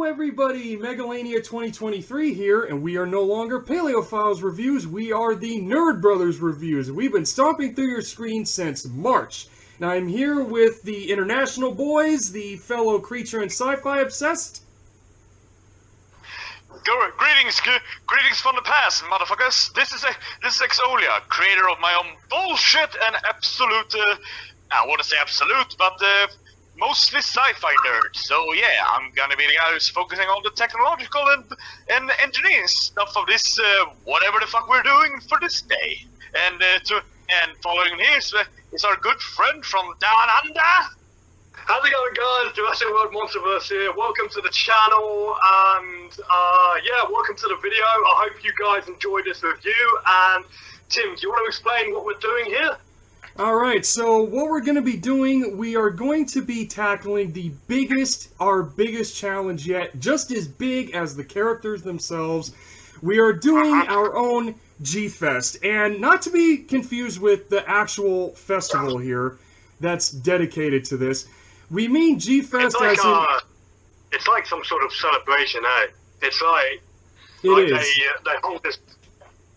Hello everybody, Megalania 2023 here, and we are no longer Paleophiles Reviews, we are the Nerd Brothers Reviews. We've been stomping through your screen since March. Now I'm here with the international boys, the fellow creature and sci-fi obsessed. Greetings from the past, motherfuckers. This is Exolia, creator of my own bullshit and absolute, I want to say absolute, but mostly sci-fi nerd. So yeah, I'm gonna be the guy who's focusing on the technological and engineering stuff of this, whatever the fuck we're doing for this day. And following here is our good friend from down under. How's it going, guys? Jurassic World Monsterverse here. Welcome to the channel, and yeah, welcome to the video. I hope you guys enjoyed this review. And Tim, do you want to explain what we're doing here? Alright, so what we're going to be doing, we are going to be tackling our biggest challenge yet, just as big as the characters themselves. We are doing our own G-Fest, and not to be confused with the actual festival here that's dedicated to this. We mean G-Fest it's like, as in... it's like some sort of celebration, eh? It's like... It is. They hold this...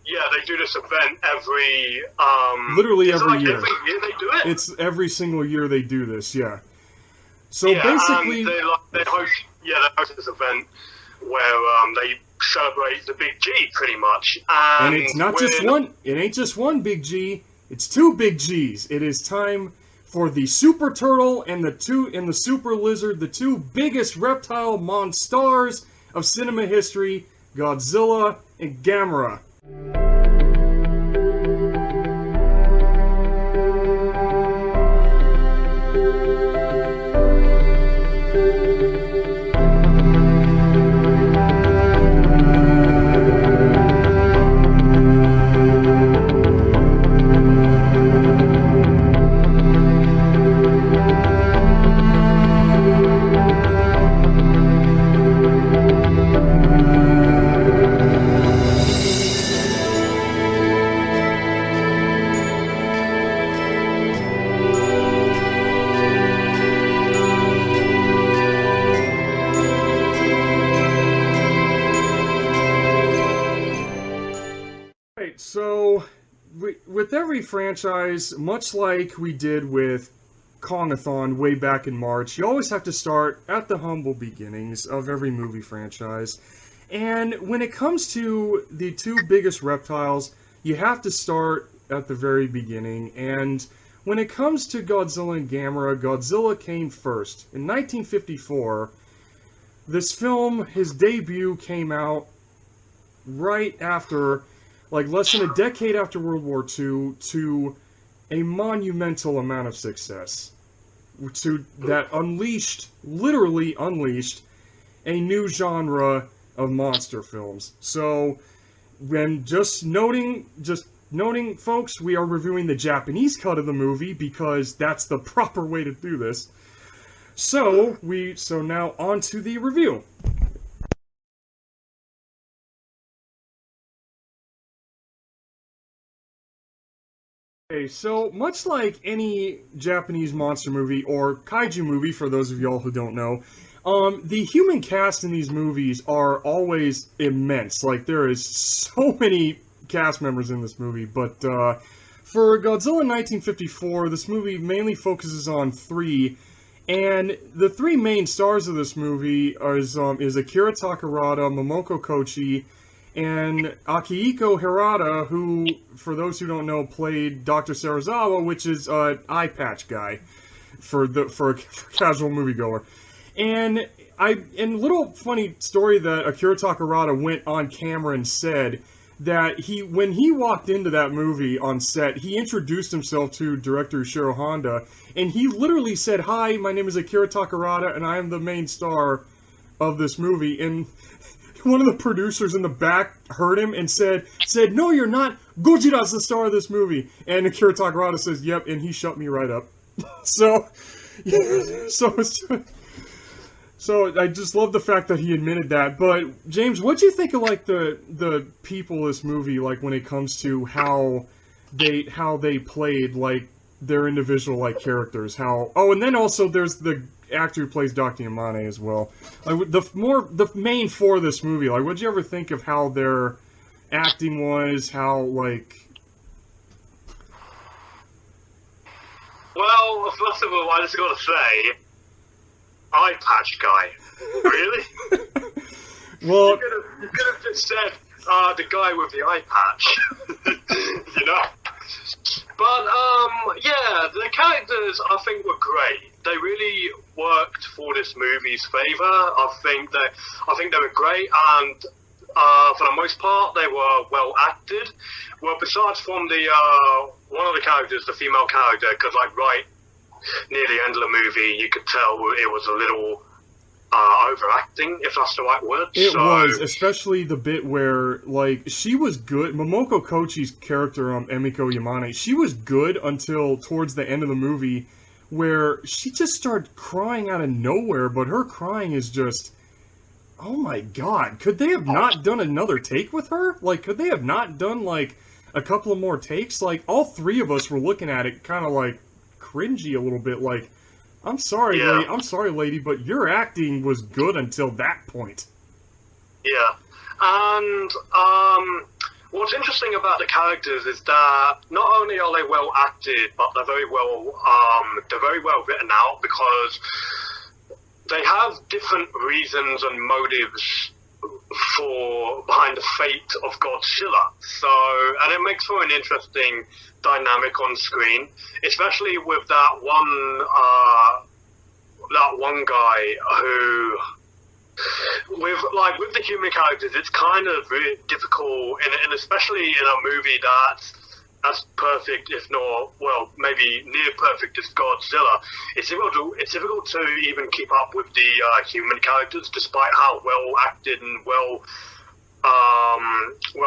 Yeah, they do this event every... literally every year. Every year they do it? It's every single year they do this, yeah. So yeah, basically... they host this event where they celebrate the Big G, pretty much. And it's not just one... It ain't just one Big G. It's two Big Gs. It is time for the Super Turtle and the Super Lizard, the two biggest reptile monstars of cinema history, Godzilla and Gamera. So, with every franchise, much like we did with Kongathon way back in March, you always have to start at the humble beginnings of every movie franchise. And when it comes to the two biggest reptiles, you have to start at the very beginning. And when it comes to Godzilla and Gamera, Godzilla came first. In 1954, this film, his debut, came out right after... like less than a decade after World War II, to a monumental amount of success. That literally unleashed, a new genre of monster films. So, when just noting, folks, we are reviewing the Japanese cut of the movie, because that's the proper way to do this. So now on to the review. Okay, so much like any Japanese monster movie, or kaiju movie for those of y'all who don't know, the human cast in these movies are always immense. Like, there is so many cast members in this movie, but for Godzilla 1954, this movie mainly focuses on three, and the three main stars of this movie is Akira Takarada, Momoko Kochi, and Akihiko Hirata, who, for those who don't know, played Dr. Serizawa, which is an eye patch guy for a casual moviegoer. And little funny story that Akira Takarada went on camera and said that when he walked into that movie on set, he introduced himself to director Ishiro Honda, and he literally said, "Hi, my name is Akira Takarada, and I am the main star of this movie." And one of the producers in the back heard him and said, "No, you're not. Gojira's the star of this movie." And Akira Takarada says, "Yep," and he shut me right up. So I just love the fact that he admitted that. But James, what do you think of like the people in this movie, like when it comes to how they played like their individual like characters? And then also there's the actor who plays Dr. Yamane as well. Like the main four of this movie. Like, what'd you ever think of how their acting was? How like. Well, first of all, I just gotta say, eye patch guy. Really? Well, you could have just said the guy with the eye patch. You know. But yeah, the characters I think were great. They really worked for this movie's favor. I think they were great, and for the most part, they were well acted. Well, besides from the one of the characters, the female character, because like right near the end of the movie, you could tell it was a little overacting, if that's the right word. It was, especially the bit where, like, she was good. Momoko Kochi's character, Emiko Yamane, she was good until towards the end of the movie, where she just started crying out of nowhere, but her crying is just, oh my god, could they have not done another take with her? Like, could they have not done, like, a couple of more takes? Like, all three of us were looking at it kind of, like, cringy a little bit, like, I'm sorry, lady, but your acting was good until that point. Yeah, and what's interesting about the characters is that not only are they well acted, but they're very well written out, because they have different reasons and motives behind the fate of Godzilla. So, and it makes for an interesting dynamic on screen, especially with that one guy who, with the human characters, it's kind of really difficult, and especially in a movie that's as perfect, if not, well, maybe near perfect as Godzilla. It's difficult to even keep up with the human characters, despite how well acted and well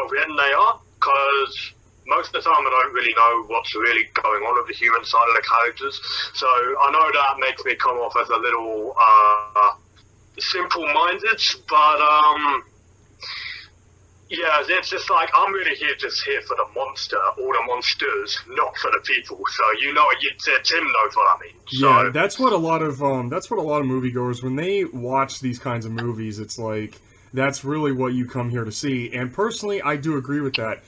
written they are. Because most of the time, I don't really know what's really going on with the human side of the characters. So I know that makes me come off as a little simple-minded, but yeah, it's just like, I'm really here for the monster, or the monsters, not for the people. So you know, Tim knows what I mean. So, yeah, that's what a lot of moviegoers, when they watch these kinds of movies, it's like, that's really what you come here to see. And personally, I do agree with that.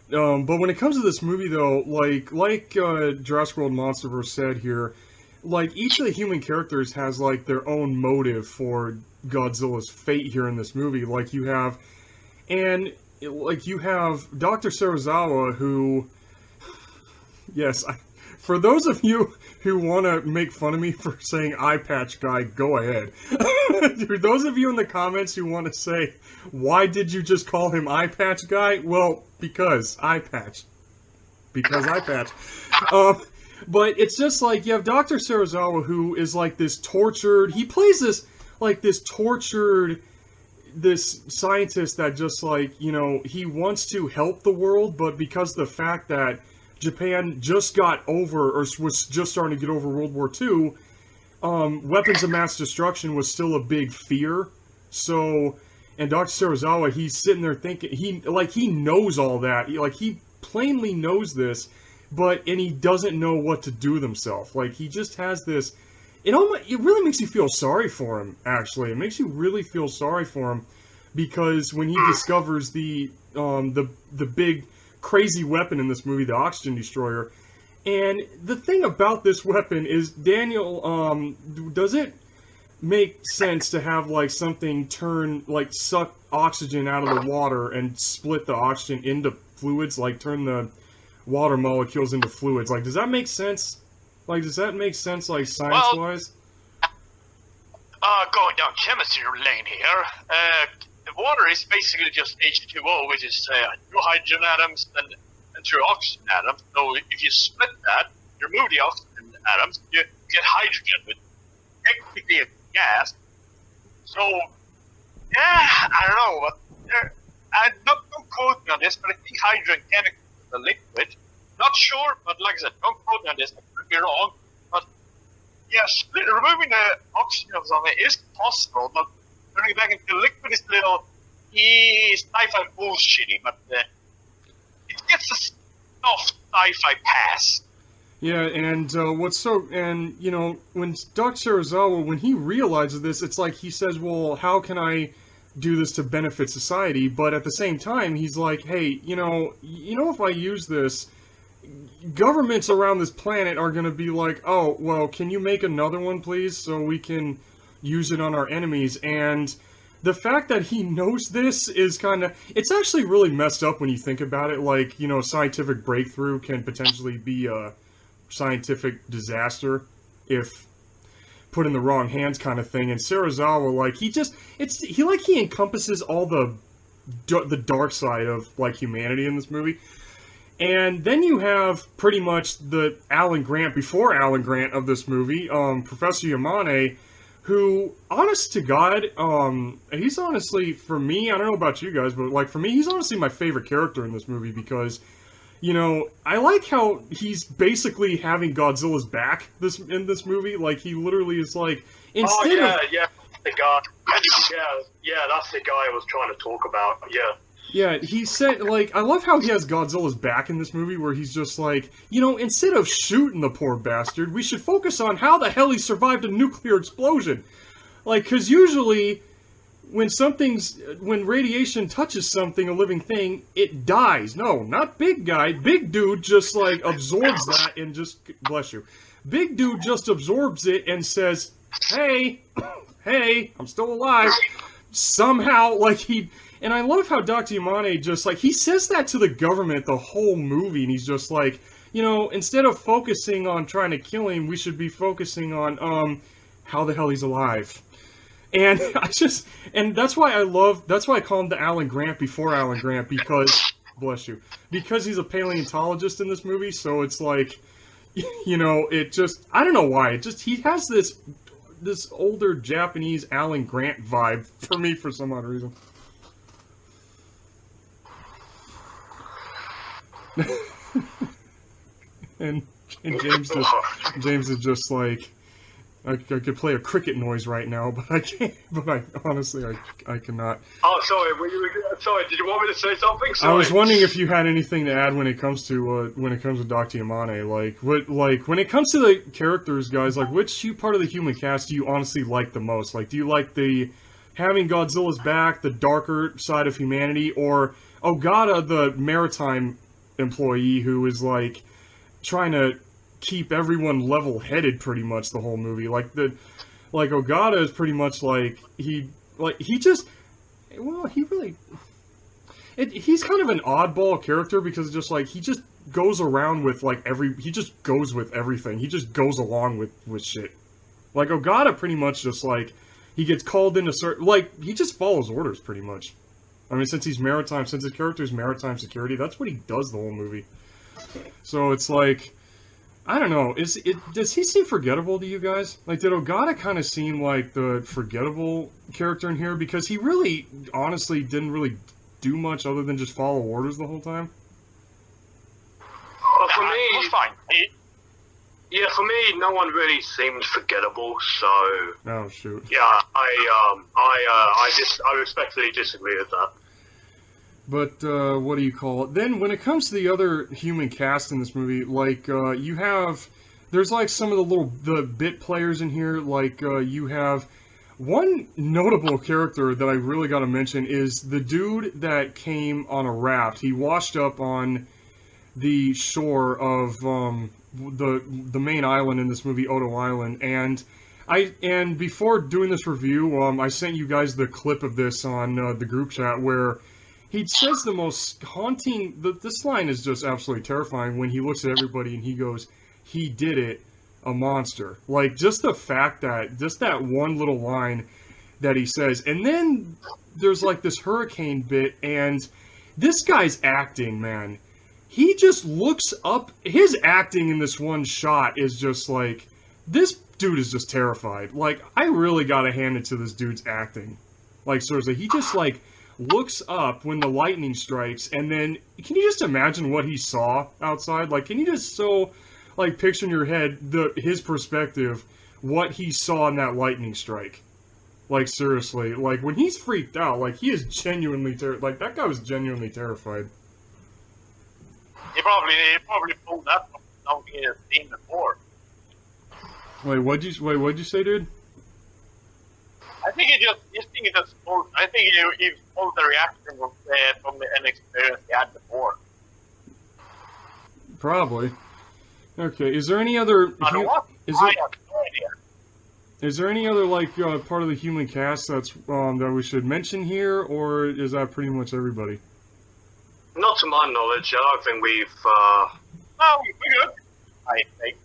But when it comes to this movie, though, like Jurassic World Monsterverse said here, like, each of the human characters has, like, their own motive for Godzilla's fate here in this movie. Like, you have Dr. Serizawa, who, yes, for those of you who want to make fun of me for saying eye patch guy, go ahead. For those of you in the comments who want to say, why did you just call him eye patch guy? Well, because eye patch. Because eye patch. But it's just like, you have Dr. Serizawa, who is like this tortured, he plays this tortured, this scientist that just, like, you know, he wants to help the world, but because the fact that Japan just got over, or was just starting to get over World War II, weapons of mass destruction was still a big fear. So, and Dr. Serizawa, he's sitting there thinking, he knows all that. He plainly knows this, and he doesn't know what to do with himself. Like, he just has this, it really makes you feel sorry for him, actually. It makes you really feel sorry for him, because when he discovers the big crazy weapon in this movie, the oxygen destroyer. And the thing about this weapon is, Daniel, does it make sense to have, like, something suck oxygen out of the water and split the oxygen into fluids, like turn the water molecules into fluids? Like, does that make sense? Like, does that make sense, like, science-wise? Going down chemistry lane here, water is basically just H2O, which is two hydrogen atoms and two oxygen atoms. So if you split that, you remove the oxygen atoms, you get hydrogen, with technically a gas. So, yeah, I don't know. But don't quote me on this, but I think hydrogen chemicals is a liquid. Not sure, but like I said, don't quote me on this. I could be wrong. But yeah, removing the oxygen from it is possible, but turning it back into liquid is a little sci-fi bullshitty, but it gets a soft sci-fi pass. Yeah, and you know, when Doc Serizawa, when he realizes this, it's like he says, well, how can I do this to benefit society? But at the same time, he's like, hey, if I use this, governments around this planet are going to be like, oh, well, can you make another one, please, so we can use it on our enemies? And the fact that he knows this is kind of, it's actually really messed up when you think about it. Like, you know, scientific breakthrough can potentially be a scientific disaster if put in the wrong hands, kind of thing. And Serizawa, like, he encompasses all the dark side of, like, humanity in this movie. And then you have pretty much the Alan Grant, before Alan Grant of this movie, Professor Yamane, who, honest to God, he's honestly, for me, I don't know about you guys, but, like, for me, he's honestly my favorite character in this movie because, you know, I like how he's basically having Godzilla's back in this movie. Like, he literally is like, instead of... Yeah, the guy. Yeah, that's the guy I was trying to talk about, yeah. Yeah, he said, like, I love how he has Godzilla's back in this movie, where he's just like, you know, instead of shooting the poor bastard, we should focus on how the hell he survived a nuclear explosion. Like, because usually, when radiation touches something, a living thing, it dies. No, not big guy. Big dude just, like, absorbs that and just, bless you. Big dude just absorbs it and says, hey, hey, I'm still alive. Somehow, like, and I love how Dr. Yamane just, like, he says that to the government the whole movie, and he's just like, you know, instead of focusing on trying to kill him, we should be focusing on, how the hell he's alive. And that's why I call him the Alan Grant before Alan Grant, because, bless you, because he's a paleontologist in this movie, so it's like, you know, it just, I don't know why, he has this older Japanese Alan Grant vibe for me for some odd reason. and James is just like, I could play a cricket noise right now, but I can't. But I honestly I cannot. Oh, sorry. Sorry. Did you want me to say something? Sorry. I was wondering if you had anything to add when it comes to Dr. Yamane. Like when it comes to the characters, guys. Like, which part of the human cast do you honestly like the most? Like, do you like the having Godzilla's back, the darker side of humanity, or Ogata, the maritime employee who is like trying to keep everyone level-headed pretty much the whole movie? Like Ogata is pretty much like he's kind of an oddball character because just like he just goes around with like he just goes with everything. He just goes along with shit. Like Ogata pretty much just like he gets called into he just follows orders pretty much. I mean, since his character is maritime security, that's what he does the whole movie. So it's like, I don't know, does he seem forgettable to you guys? Like, did Ogata kind of seem like the forgettable character in here? Because he really, honestly, didn't really do much other than just follow orders the whole time? For me, it was fine. Yeah, for me, no one really seemed forgettable. So. Oh shoot. Yeah, I respectfully disagree with that. But what do you call it? Then when it comes to the other human cast in this movie, like there's like some of the bit players in here. Like you have one notable character that I really got to mention is the dude that came on a raft. He washed up on the shore of the main island in this movie, Odo Island, and before doing this review, I sent you guys the clip of this on the group chat where he says the most haunting. This line is just absolutely terrifying when he looks at everybody and he goes, "He did it, a monster." Like, just the fact that just that one little line that he says, and then there's like this hurricane bit, and this guy's acting, man. He just looks up. His acting in this one shot is just like, this dude is just terrified. Like, I really gotta hand it to this dude's acting. Like, seriously, he just like looks up when the lightning strikes, and then can you just imagine what he saw outside? Like, can you just like picture in your head his perspective, what he saw in that lightning strike? Like, seriously, like when he's freaked out, like he is genuinely like that guy was genuinely terrified. He probably pulled that from something he has seen before. What'd you say, dude? I think he just spoke the reaction from an experience he had before. Probably. Okay. Is there any other? Is there any other like part of the human cast that's that we should mention here, or is that pretty much everybody? Not to my knowledge. I don't think we've. No, we're good. I think.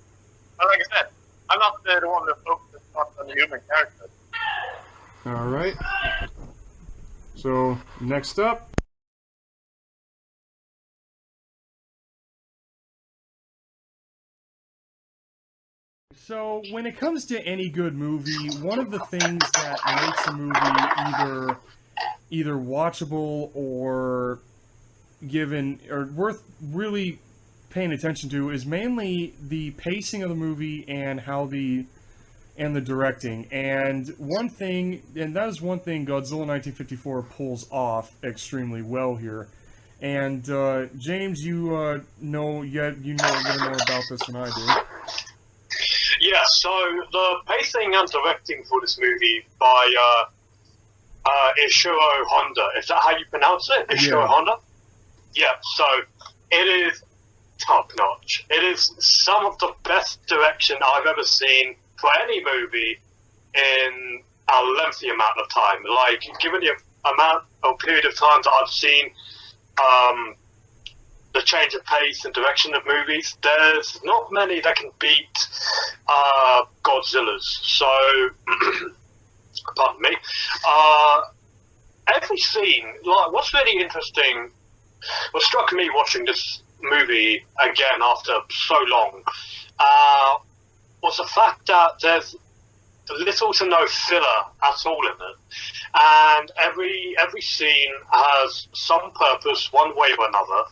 But like I said, I'm not the one that focuses on the human characters. All right. So next up. So when it comes to any good movie, one of the things that makes a movie either watchable or worth really paying attention to is mainly the pacing of the movie and the directing. And that is one thing Godzilla 1954 pulls off extremely well here. And James, you know a little more about this than I do. Yeah, so the pacing and directing for this movie by Ishiro Honda. Is that how you pronounce it? Ishiro Honda? Yeah, so it is top-notch. It is some of the best direction I've ever seen for any movie in a lengthy amount of time. Like, given the amount of period of time that I've seen the change of pace and direction of movies, there's not many that can beat Godzilla's. So, pardon me. Every scene, like, what's really interesting, what struck me watching this movie again after so long, was the fact that there's little to no filler at all in it, and every scene has some purpose one way or another,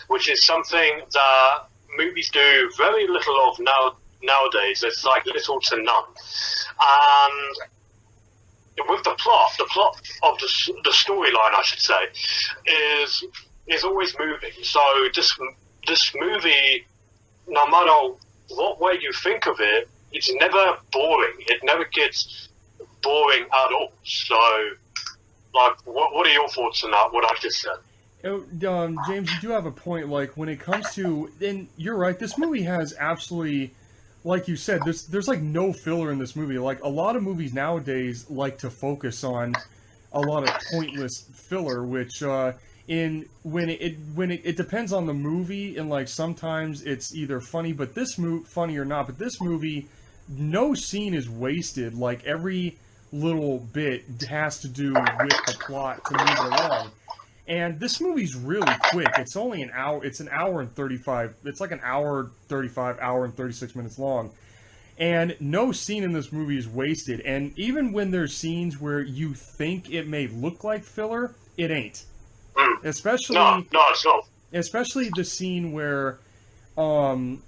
which is something that movies do very little of nowadays. It's like little to none. And with the plot of the storyline, I should say, is always moving. So this movie, no matter what way you think of it, it's never boring. It never gets boring at all. So, like, what are your thoughts on that, what I just said? James, you do have a point. Like, when it comes to, and you're right, this movie has absolutely, like you said, there's like no filler in this movie. Like, a lot of movies nowadays like to focus on a lot of pointless filler, which when it depends on the movie, and like sometimes it's either funny or not. But this movie, no scene is wasted. Like, every little bit has to do with the plot to move it along. And this movie's really quick. It's only an hour. It's an hour and 35. It's like an hour 35, hour and 36 minutes long. And no scene in this movie is wasted. And even when there's scenes where you think it may look like filler, it ain't. Especially it's not. Especially the scene where, they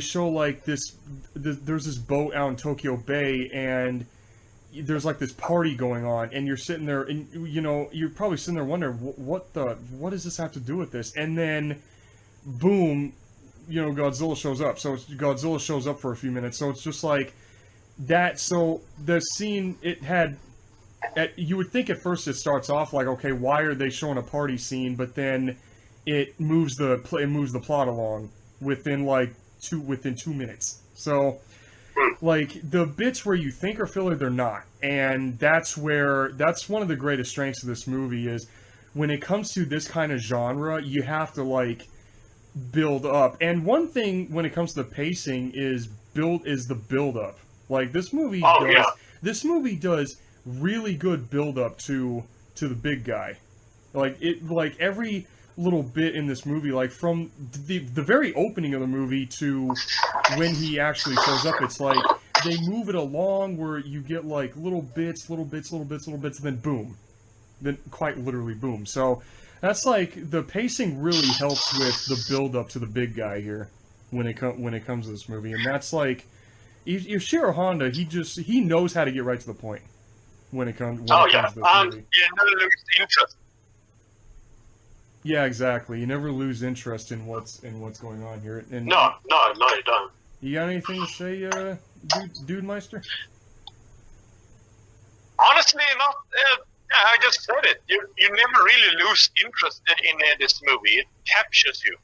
show like there's this boat out in Tokyo Bay, and there's like this party going on, and you're sitting there, and you're probably sitting there wondering what does this have to do with this? And then, boom, Godzilla shows up. So Godzilla shows up for a few minutes. So it's just like that. So the scene, you would think at first it starts off like, okay, why are they showing a party scene? But then it moves the plot along within 2 minutes. So, like, the bits where you think are filler, they're not. And that's one of the greatest strengths of this movie is when it comes to this kind of genre, you have to, like, build up. And one thing when it comes to the pacing is the build up. Like, this movie does really good build up to the big guy. Like every little bit in this movie, like from the very opening of the movie to when he actually shows up, it's like they move it along where you get like little bits, and then boom. Then quite literally boom. So that's like, the pacing really helps with the build up to the big guy here when it comes to this movie. And that's like, Ishiro Honda, he knows how to get right to the point when it comes to this movie. You never lose interest. Yeah, exactly. You never lose interest in what's going on here. And No, you don't. you got anything to say, dude Meister? Honestly, not. I just said it. You never really lose interest in this movie. It captures you.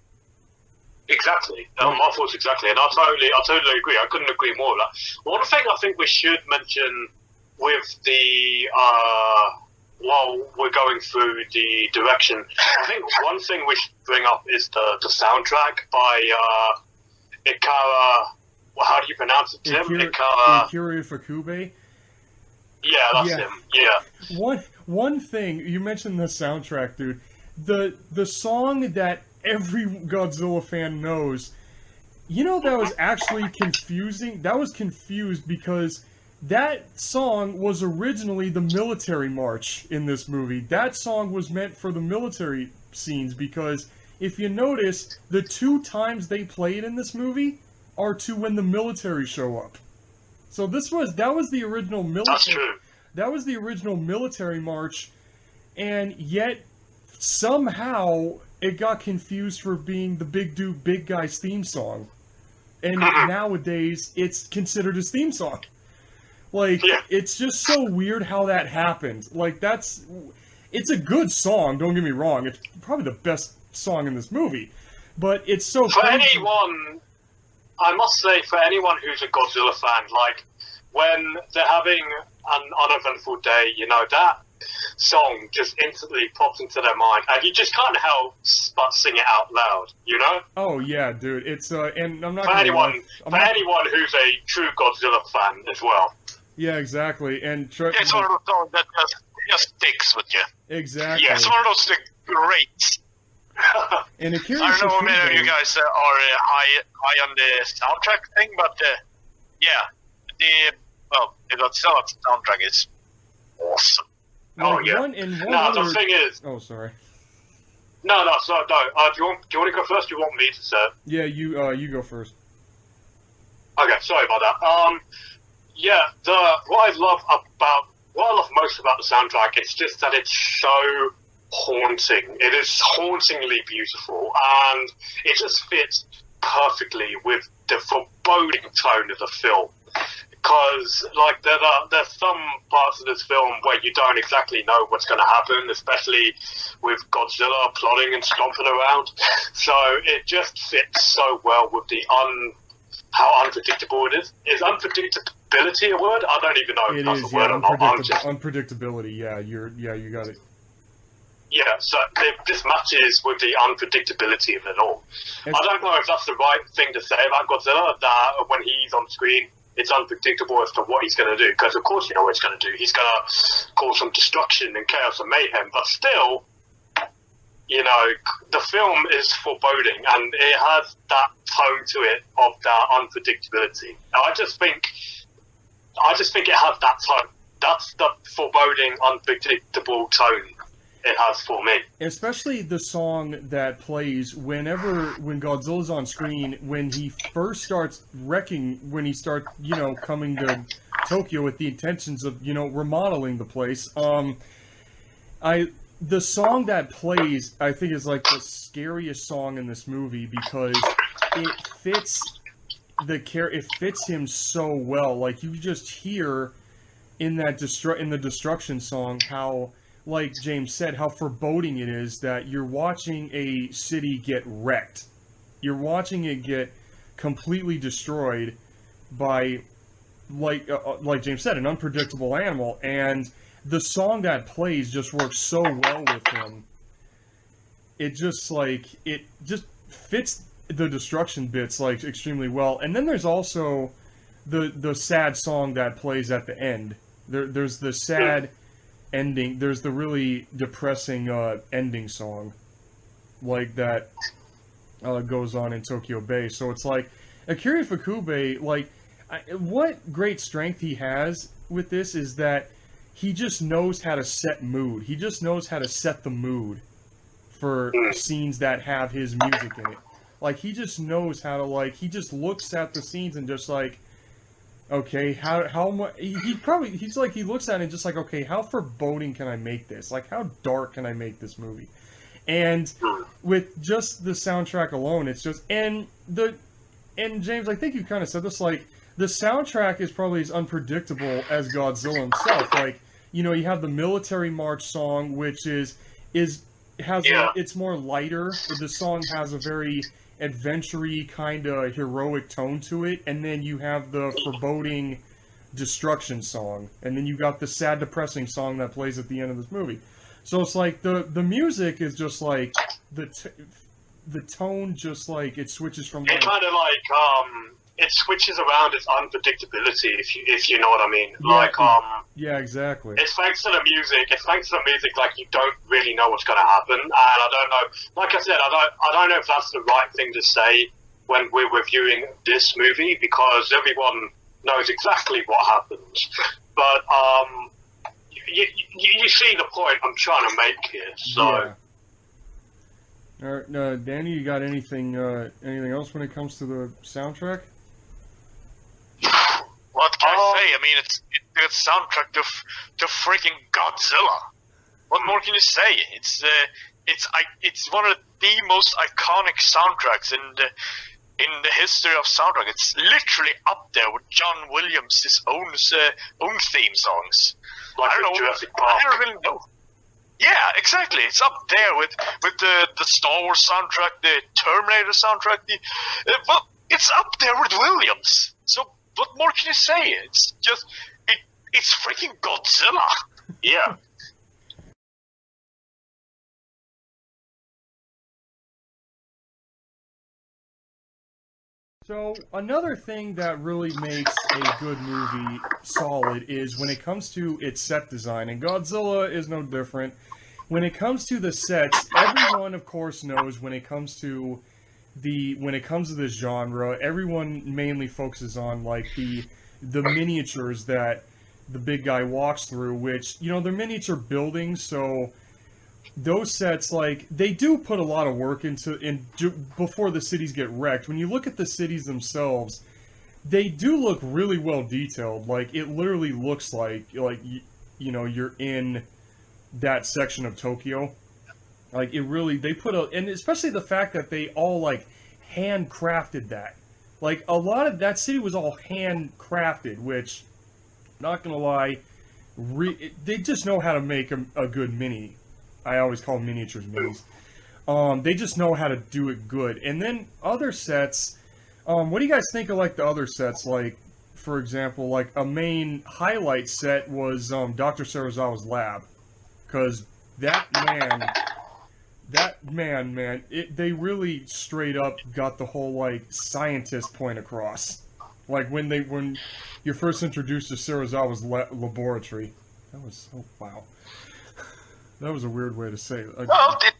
Exactly. My thoughts exactly, and I totally agree. I couldn't agree more with that. One thing I think we should mention with the while we're going through the direction, I think one thing we should bring up is the soundtrack by Ikara. Well, how do you pronounce it, Tim? Ikara Fukube. Yeah, that's him. Yeah. One thing you mentioned, the soundtrack, dude. The song that every Godzilla fan knows. You know, that was actually confusing. That was confused because that song was originally the military march in this movie. That song was meant for the military scenes because if you notice, the 2 times they played in this movie are to when the military show up. So that was the original military. That's true. That was the original military march, and yet somehow it got confused for being the Big Guy's theme song. And nowadays it's considered his theme song. Like, it's just so weird how that happened. Like, it's a good song, don't get me wrong. It's probably the best song in this movie. But it's so anyone, I must say, for anyone who's a Godzilla fan, like, when they're having an uneventful day, you know, that song just instantly pops into their mind, and you just can't help but sing it out loud, you know? Oh, yeah, dude. It's, and I'm not for anyone who's a true Godzilla fan as well. Yeah, exactly. And it's one of those songs that just sticks with you. Exactly. Yeah, it's one of those great. And I don't know how many of you guys are high on the soundtrack thing, but the Godzilla soundtrack is awesome. Like the thing is... Oh, sorry. No, do you want to go first, or do you want me to say it? Yeah, you go first. Okay, sorry about that. What I love most about the soundtrack, it's just that it's so haunting. It is hauntingly beautiful, and it just fits perfectly with the foreboding tone of the film. Because, like, there's some parts of this film where you don't exactly know what's going to happen, especially with Godzilla plodding and stomping around. So it just fits so well with the how unpredictable it is. Is unpredictability a word? I don't even know if that's a word or not. Unpredictability, you got it. Yeah, so it just matches with the unpredictability of it all. I don't know if that's the right thing to say about Godzilla, that when he's on screen, it's unpredictable as to what he's going to do, because of course you know what he's going to do. He's going to cause some destruction and chaos and mayhem, but still, you know, the film is foreboding, and it has that tone to it of that unpredictability. I just think it has that tone. That's the foreboding, unpredictable tone it has for me. Especially the song that plays when Godzilla's on screen, when he first starts when he starts, you know, coming to Tokyo with the intentions of, you know, remodeling the place. The song that plays, I think, is like the scariest song in this movie because it fits it fits him so well. Like, you just hear in the destruction song how, like James said, how foreboding it is that you're watching a city get wrecked. You're watching it get completely destroyed by, like James said, an unpredictable animal, and the song that plays just works so well with him. It just fits the destruction bits like extremely well. And then there's also the sad song that plays at the end. There's the sad ending. There's the really depressing ending song, like that goes on in Tokyo Bay. So it's like Akira Ifukube, like, what great strength he has with this is that he just knows how to set mood. He just knows how to set the mood for scenes that have his music in it. Like, he just knows how to, like, he just looks at the scenes and just like, okay, how much, he looks at it and just like, okay, how foreboding can I make this? Like, how dark can I make this movie? And with just the soundtrack alone, it's just and James, I think you kind of said this, like the soundtrack is probably as unpredictable as Godzilla himself. Like, you know, you have the military march song, which it's more lighter. The song has a very adventure-y kind of heroic tone to it, and then you have the foreboding destruction song, and then you got the sad depressing song that plays at the end of this movie. So it's like the music is just like the tone, just like it switches from it kind of like it switches around its unpredictability, if you know what I mean. Yeah, like yeah, exactly. It's thanks to the music. It's thanks to the music. Like, you don't really know what's going to happen, and I don't know. Like I said, I don't know if that's the right thing to say when we're reviewing this movie, because everyone knows exactly what happens. But you see the point I'm trying to make here. So, yeah. All right, Danny, you got anything else when it comes to the soundtrack? What can I say? I mean, it's the soundtrack to freaking Godzilla. What more can you say? It's one of the most iconic soundtracks in the history of soundtrack. It's literally up there with John Williams' own theme songs. like I don't know. Jurassic Park. I don't really know. Yeah, exactly. It's up there with the Star Wars soundtrack, the Terminator soundtrack. But it's up there with Williams. So what more can you say? It's just it's freaking Godzilla. Yeah. So, another thing that really makes a good movie solid is when it comes to its set design, and Godzilla is no different. When it comes to the sets, everyone, of course, knows when it comes to this genre, everyone mainly focuses on like the miniatures that the big guy walks through, which, you know, they're miniature buildings, so those sets, like, they do put a lot of work into before the cities get wrecked. When you look at the cities themselves, they do look really well detailed. Like, it literally looks like you know, you're in that section of Tokyo. Like, it really, they put and especially the fact that they all, like, handcrafted that. Like, a lot of that city was all handcrafted, which, not gonna lie, they just know how to make a good mini. I always call them miniatures minis. They just know how to do it good. And then other sets, what do you guys think of, like, the other sets? Like, for example, like, a main highlight set was Dr. Serizawa's lab. Because that man, they really straight up got the whole, like, scientist point across. Like, when you're first introduced to Serizawa's laboratory. That was so, wow. That was a weird way to say it. Well, it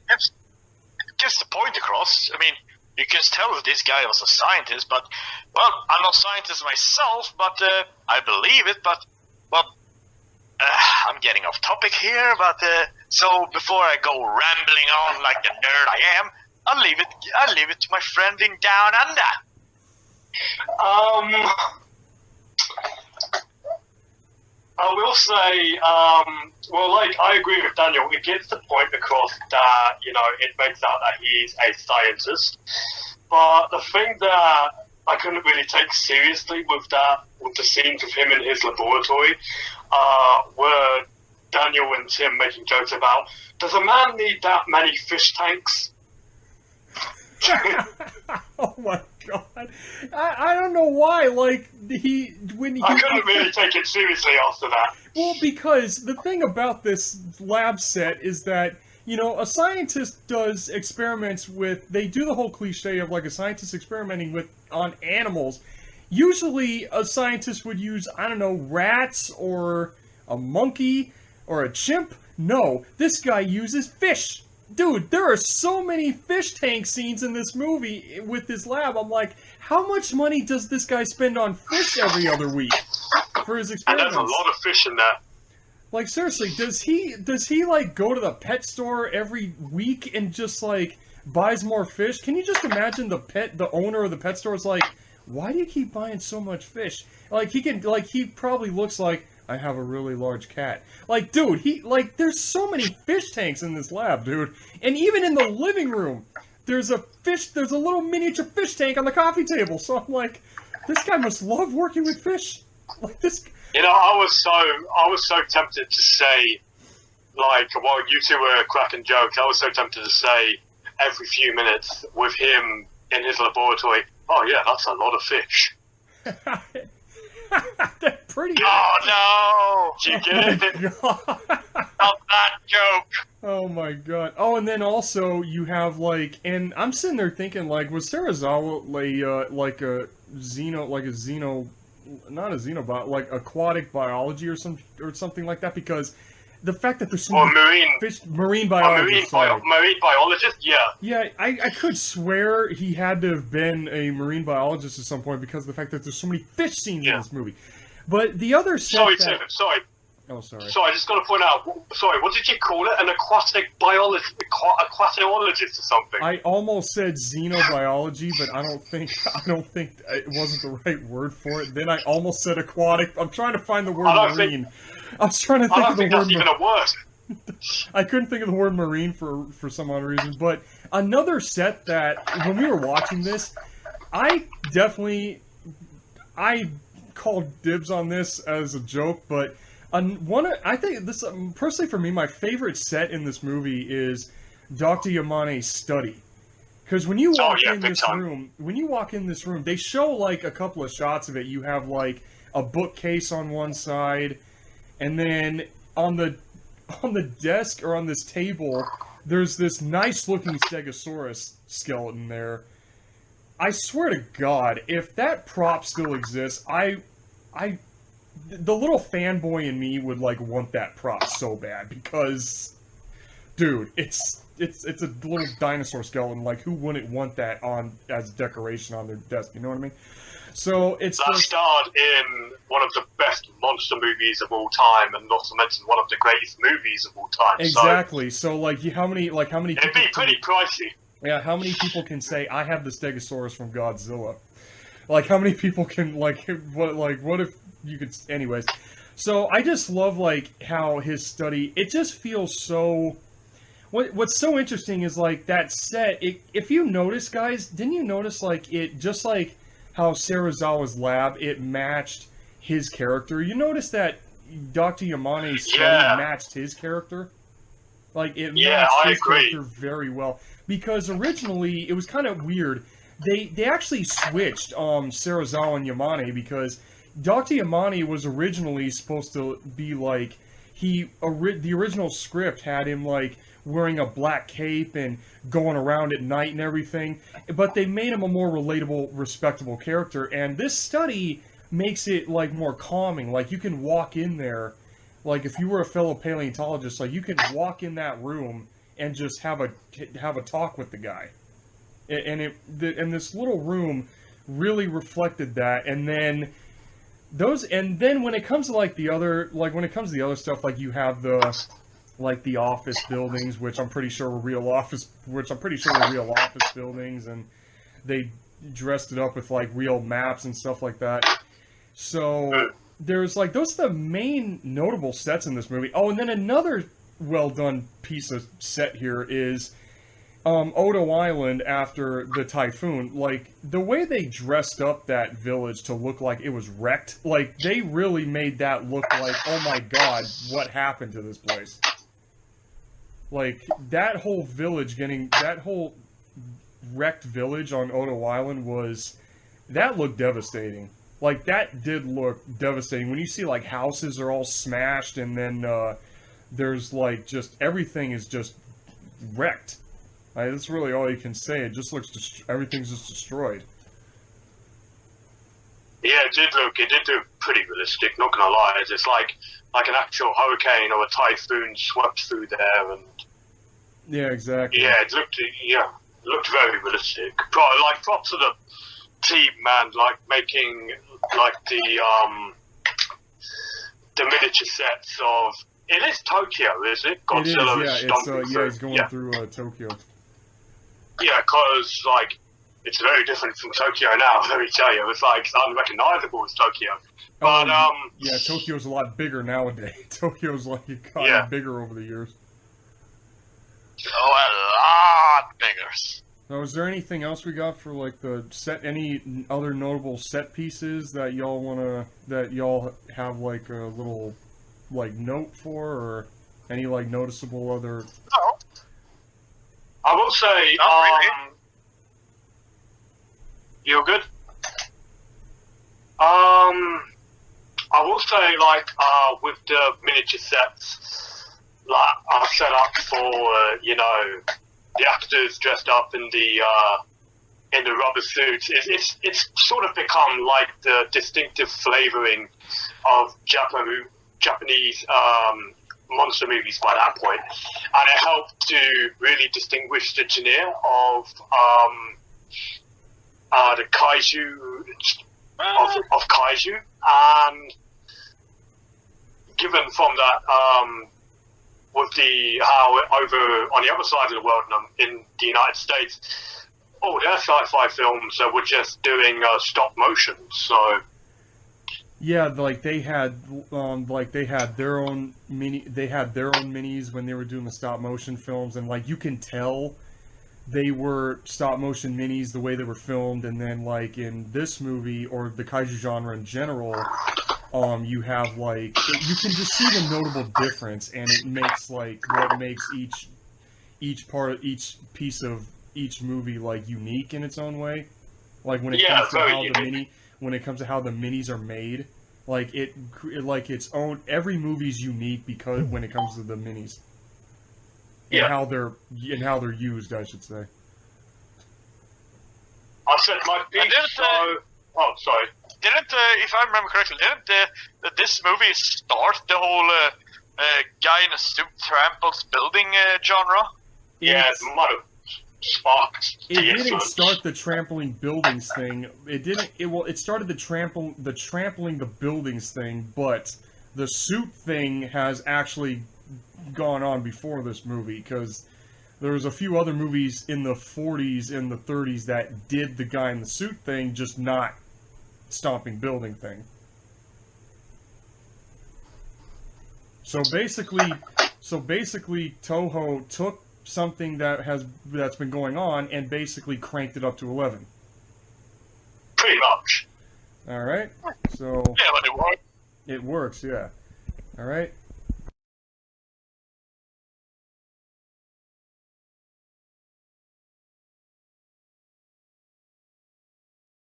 gets the point across. I mean, you can tell that this guy was a scientist, but, well, I'm not a scientist myself, but I believe it, but I'm getting off topic here, but so before I go rambling on like the nerd I am, I'll leave it to my friend in Down Under. I will say, well, like, I agree with Daniel. It gets the point across that, you know, it makes out that he's a scientist. But the thing that I couldn't really take seriously with the scenes of him in his laboratory, were Daniel and Tim making jokes about, does a man need that many fish tanks? Oh my god. I don't know why, like, I couldn't really take it seriously after that. Well, because the thing about this lab set is that, you know, a scientist does experiments they do the whole cliche of, like, a scientist experimenting on animals. Usually, a scientist would use, I don't know, rats, or a monkey, or a chimp. No, this guy uses fish. Dude, there are so many fish tank scenes in this movie with this lab. I'm like, how much money does this guy spend on fish every other week for his experiments? And there's a lot of fish in there. Like, seriously, does he like go to the pet store every week and just like buys more fish? Can you just imagine the owner of the pet store is like, why do you keep buying so much fish? Like, he probably looks like, I have a really large cat. Like, dude, there's so many fish tanks in this lab, dude. And even in the living room, there's a little miniature fish tank on the coffee table. So I'm like, this guy must love working with fish. Like this. You know, I was so tempted to say, like, while you two were cracking jokes, I was so tempted to say every few minutes with him in his laboratory, oh yeah, that's a lot of fish. They're pretty. Oh no! Did you get it? Not that joke. Oh my god. Oh, and then also you have like, and I'm sitting there thinking like, was Serizawa like a not a xenobot, like aquatic biology or something like that? Because the fact that there's so many marine biologist, marine biologist, yeah. Yeah, I could swear he had to have been a marine biologist at some point because of the fact that there's so many fish scenes in this movie. But the other Sorry. Oh, sorry. So I just got to point out. Sorry, what did you call it? An aquatic biologist, aquatiologist or something? I almost said xenobiology, but I don't think it wasn't the right word for it. Then I almost said aquatic. I'm trying to find the word marine. I was trying to think of the word. That's even a word. I couldn't think of the word marine for some odd reason. But another set that when we were watching this, I called dibs on this as a joke, but. I think this personally for me, my favorite set in this movie is Dr. Yamane's study, because when you walk in this room, they show like a couple of shots of it. You have like a bookcase on one side, and then on the desk or on this table, there's this nice looking Stegosaurus skeleton there. I swear to God, if that prop still exists, the little fanboy in me would like want that prop so bad because, dude, it's a little dinosaur skeleton. Like, who wouldn't want that on as decoration on their desk? You know what I mean? So it's that starred in one of the best monster movies of all time, and not to mention one of the greatest movies of all time. Exactly. So like, how many? It'd be pretty pricey. Yeah. How many people can say I have the Stegosaurus from Godzilla? Like, how many people can what if you could? Anyways, so I just love like how his study. It just feels so. What's so interesting is like that set. If you notice, guys, didn't you notice like it just like how Serizawa's lab, it matched his character? You notice that Dr. Yamane's study matched his character. Like it matched his character very well because originally it was kind of weird. They actually switched Serizawa and Yamane because Dr. Yamane was originally supposed to be like the original script had him like wearing a black cape and going around at night and everything, but they made him a more relatable, respectable character, and this study makes it like more calming. Like you can walk in there, like if you were a fellow paleontologist, like you can walk in that room and just have a talk with the guy. And this little room really reflected that. And then when it comes to like the other stuff, like you have the office buildings, which I'm pretty sure were real office buildings, and they dressed it up with like real maps and stuff like that. So there's like those are the main notable sets in this movie. Oh, and then another well done piece of set here is Odo Island after the typhoon. Like the way they dressed up that village to look like it was wrecked, like they really made that look like, oh my god, what happened to this place? Like that whole wrecked village on Odo Island looked devastating. Like that did look devastating when you see like houses are all smashed and then there's like just everything is just wrecked. That's really all you can say. It just looks everything's just destroyed. Yeah, it did look pretty realistic. Not gonna lie, it's just like an actual hurricane or a typhoon swept through there, and yeah, exactly. Yeah, it looked very realistic. Like props to the team, man. Like making like the miniature sets of. It is Tokyo, is it? Godzilla it is, yeah. He's going through Tokyo. Yeah, because, like, it's very different from Tokyo now. Let me tell you, it's like it's unrecognizable as Tokyo. But yeah, Tokyo's a lot bigger nowadays. Tokyo's like gotten Yeah. bigger over the years. Oh, a lot bigger. So, is there anything else we got for like the set? Any other notable set pieces that y'all have like a little like note for, or any like noticeable other? No. I will say, Not really. you're good. I will say, like, with the miniature sets, like, are set up for, you know, the actors dressed up in the rubber suits. It's sort of become like the distinctive flavoring of Japanese monster movies by that point, and it helped to really distinguish the genre of the kaiju of kaiju, and given from that, with how over on the other side of the world in the United States, all their sci-fi films were just doing stop motion. So Yeah, like they had their own minis when they were doing the stop motion films, and like you can tell they were stop motion minis the way they were filmed, and then like in this movie or the kaiju genre in general, you have like you can just see the notable difference, and it makes like what makes each piece of each movie like unique in its own way. Like when it Yeah, comes to very how unique. when it comes to how the minis are made, like like its own, every movie's unique because when it comes to the minis. Yeah. And how they're used, I should say. I said my piece. Oh, sorry. Didn't, if I remember correctly, didn't this movie start the whole guy in a suit tramples building genre? Yeah, It's- it might have sparked It the didn't influence. start the trampling buildings thing. It didn't. It started the trampling the buildings thing, but the suit thing has actually gone on before this movie, because there was a few other movies in the 40s and the 30s that did the guy in the suit thing, just not stomping building thing. So basically Toho took something that's been going on and basically cranked it up to 11. Pretty much. All right. So Yeah, but it worked. it works, yeah. All right.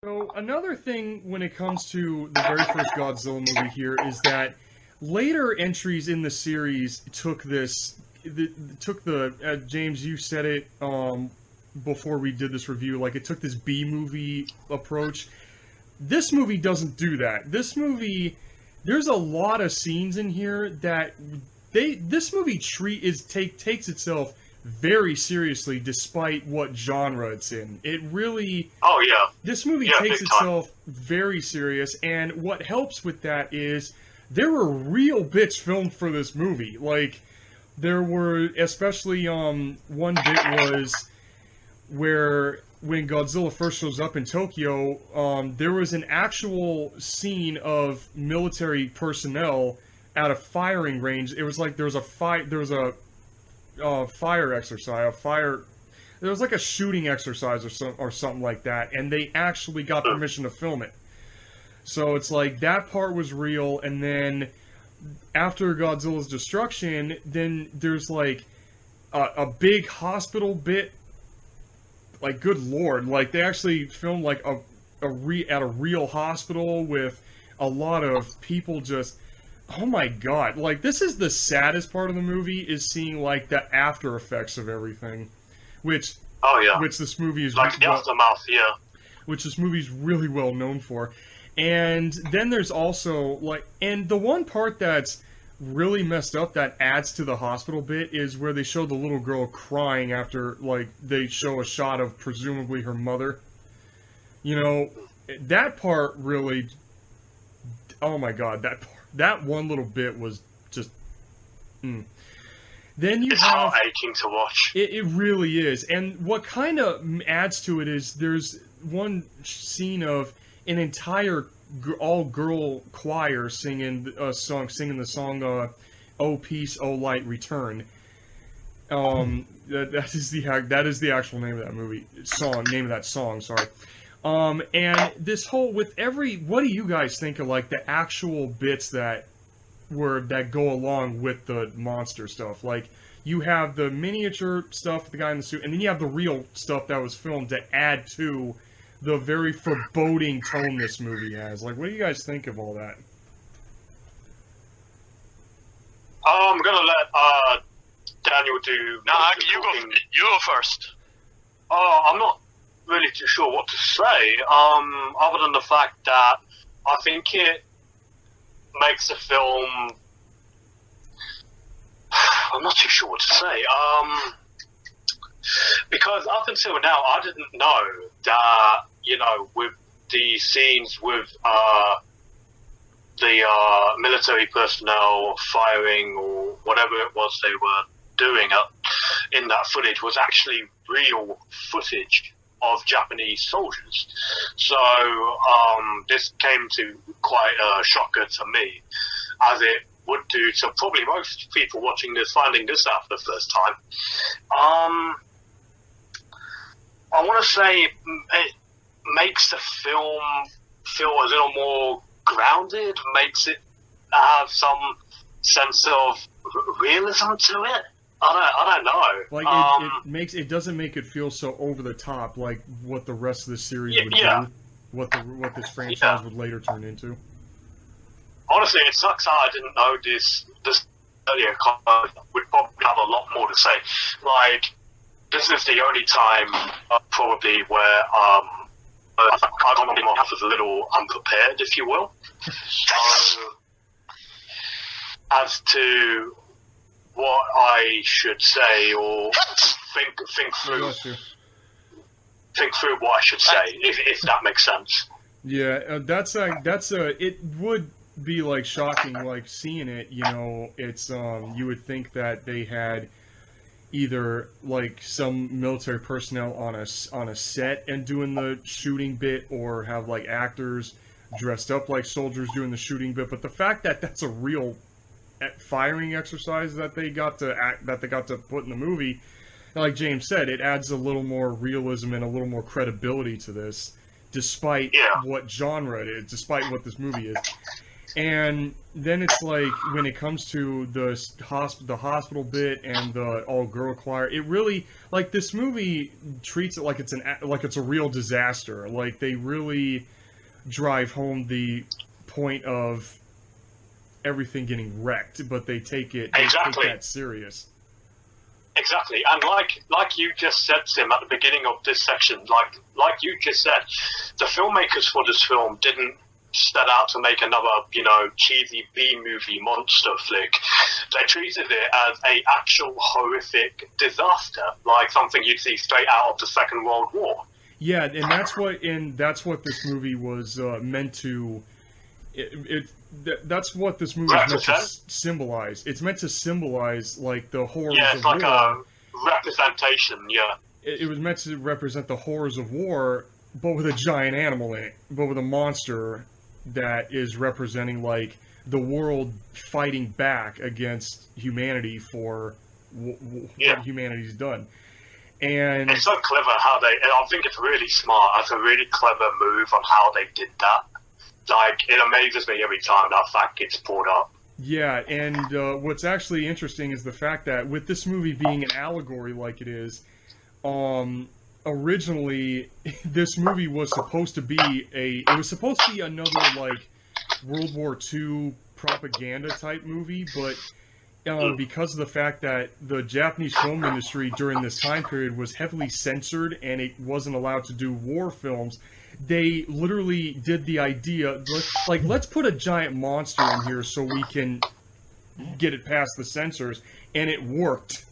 So another thing when it comes to the very first Godzilla movie here is that later entries in the series took James, you said it before we did this review, like it took this B movie approach. This movie doesn't do that. This movie, there's a lot of scenes in here that this movie takes itself very seriously despite what genre it's in. It really, Oh yeah. this movie Yeah, takes big time. itself very serious, and what helps with that is there were real bits filmed for this movie. Like, there were, especially one bit was where when Godzilla first shows up in Tokyo, there was an actual scene of military personnel at a firing range. It was like there was a fire exercise, there was like a shooting exercise or something like that, and they actually got permission to film it. So it's like that part was real, and then after Godzilla's destruction, then there's like a big hospital bit. Like, good lord, like they actually filmed like at a real hospital with a lot of people just. Oh my god, like this is the saddest part of the movie, is seeing like the after effects of everything, which Oh yeah. this movie is Like the aftermath. Yeah. which this movie's really well known for. And then there's also like, and the one part that's really messed up that adds to the hospital bit is where they show the little girl crying after, like, they show a shot of presumably her mother. You know, that part really, oh my god, that one little bit was just Then you It's have heart-aching to watch. it really is, and what kind of adds to it is there's one scene of an entire all-girl choir singing the song "Oh Peace, Oh Light, Return." That is the actual name of that name of that song. Sorry. And this whole what do you guys think of like the actual bits that go along with the monster stuff? Like you have the miniature stuff with the guy in the suit, and then you have the real stuff that was filmed to add to the very foreboding tone this movie has. Like, what do you guys think of all that? I'm gonna let Daniel do. Nah, you go first. I'm not really too sure what to say. Other than the fact that I think it makes the film. I'm not too sure what to say. Because up until now, I didn't know that, with the scenes with the military personnel firing or whatever it was they were doing in that footage was actually real footage of Japanese soldiers. So this came to quite a shocker to me, as it would do to probably most people watching this, finding this out for the first time. I want to say it makes the film feel a little more grounded, makes it have some sense of realism to it. I don't know. Like it doesn't make it feel so over the top like what the rest of the series would yeah. do, what this franchise would later turn into. Honestly, it sucks how I didn't know this earlier. Would probably have a lot more to say. Like, this is the only time probably where I got a little unprepared, if you will, as to what I should say or think through what I should say, if that makes sense. Yeah, it would be like shocking, like seeing it. It's you would think that they had either like some military personnel on a set and doing the shooting bit, or have like actors dressed up like soldiers doing the shooting bit. But the fact that that's a real firing exercise that they got to put in the movie, like James said, it adds a little more realism and a little more credibility to this, despite what genre it is, despite what this movie is. And then it's like when it comes to the hospital bit and the all-girl choir, it really, like, this movie treats it like it's a real disaster. Like, they really drive home the point of everything getting wrecked, but they take that serious. Exactly, and like you just said, Tim, at the beginning of this section, like you just said, the filmmakers for this film didn't set out to make another, cheesy B-movie monster flick. They treated it as a actual horrific disaster, like something you'd see straight out of the Second World War. Yeah, and that's what this movie was meant to. That's what this movie is meant to symbolize. It's meant to symbolize like the horrors of war. Yeah, it's like a representation. Yeah. It was meant to represent the horrors of war, but with a giant animal in it, but with a monster that is representing like the world fighting back against humanity for what humanity's done. And it's so clever how I think it's really smart. It's a really clever move on how they did that. Like, it amazes me every time that fact gets brought up. Yeah, and what's actually interesting is the fact that with this movie being an allegory like it is, originally this movie was supposed to be another like World War II propaganda type movie, but because of the fact that the Japanese film industry during this time period was heavily censored and it wasn't allowed to do war films, they literally did the idea, let's put a giant monster in here so we can get it past the censors, and it worked.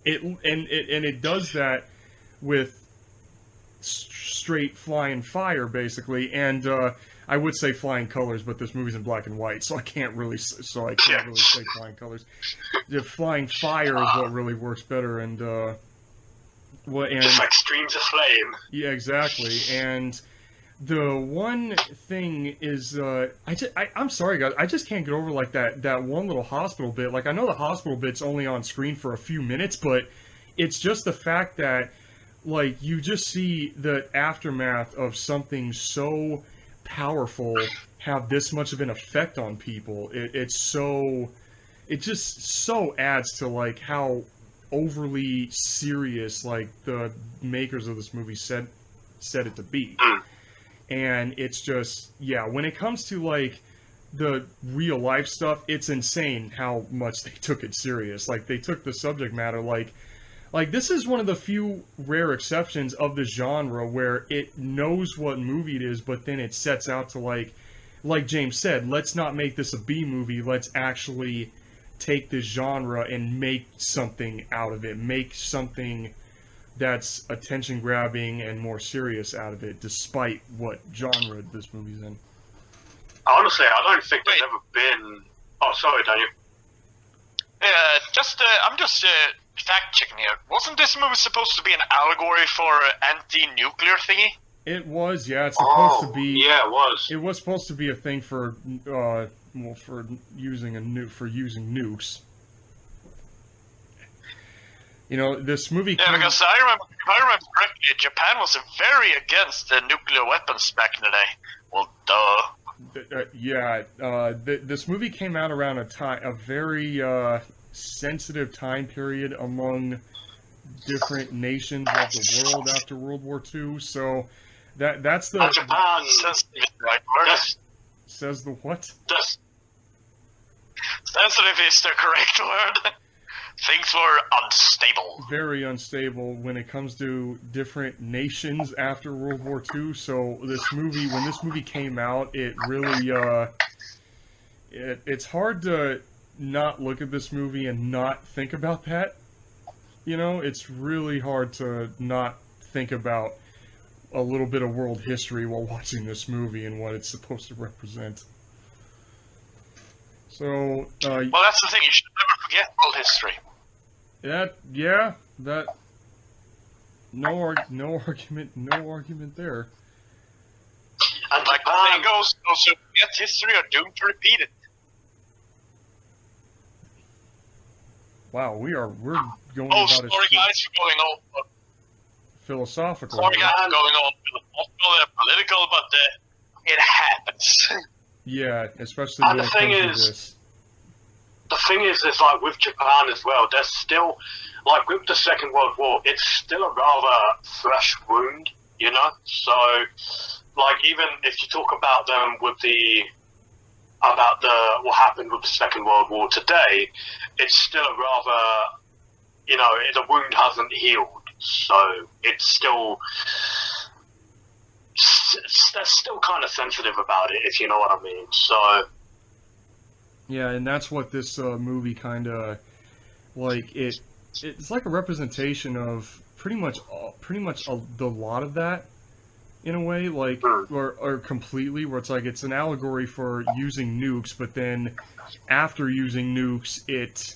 It does that with straight flying fire, basically. And I would say flying colors, but this movie's in black and white, so I can't really say flying colors. The flying fire is what really works better, and just like streams of flame. Yeah, exactly. And the one thing is, I'm sorry, guys, I just can't get over like that one little hospital bit. Like, I know the hospital bit's only on screen for a few minutes, but it's just the fact that, like, you just see the aftermath of something so powerful have this much of an effect on people. It just so adds to, like, how overly serious, like, the makers of this movie said it to be. And it's just, yeah, when it comes to, like, the real life stuff, it's insane how much they took it serious. Like, they took the subject matter, like this is one of the few rare exceptions of the genre where it knows what movie it is, but then it sets out to, like James said, let's not make this a B movie, let's actually take this genre and make something out of it, make something that's attention-grabbing and more serious out of it, despite what genre this movie's in. Honestly, I don't think there's ever been... Oh, sorry, Daniel. I'm just fact-checking here. Wasn't this movie supposed to be an allegory for anti-nuclear thingy? It was, yeah. It's supposed to be... Yeah, it was. It was supposed to be a thing for, for using nukes. You know, this movie... Yeah, because if I remember correctly, Japan was very against the nuclear weapons back in the day. Well, duh. This movie came out around a very sensitive time period among different nations of the world after World War II, so that's the... Japan says the what? Sensitive is the correct word. Things were unstable. Very unstable when it comes to different nations after World War II. So when this movie came out, it really, it's hard to not look at this movie and not think about that. You know, it's really hard to not think about a little bit of world history while watching this movie and what it's supposed to represent. So, well, that's the thing. You should never forget world history. No argument there. And like the saying goes, those who forget history are doomed to repeat it. Wow, we're going Oh, about sorry guys for going all philosophical. Sorry guys for going all philosophical and political, but it happens. Yeah, especially when it comes to this. The thing is like with Japan as well, there's still, like with the Second World War, it's still a rather fresh wound, you know? So, like even if you talk about them with what happened with the Second World War today, it's still a rather, you know, the wound hasn't healed. So, it's still, they're still kind of sensitive about it, if you know what I mean. So... Yeah, and that's what this movie kind of, like, it's like a representation of pretty much the lot of that, in a way, like, or completely, where it's like, it's an allegory for using nukes, but then after using nukes, it's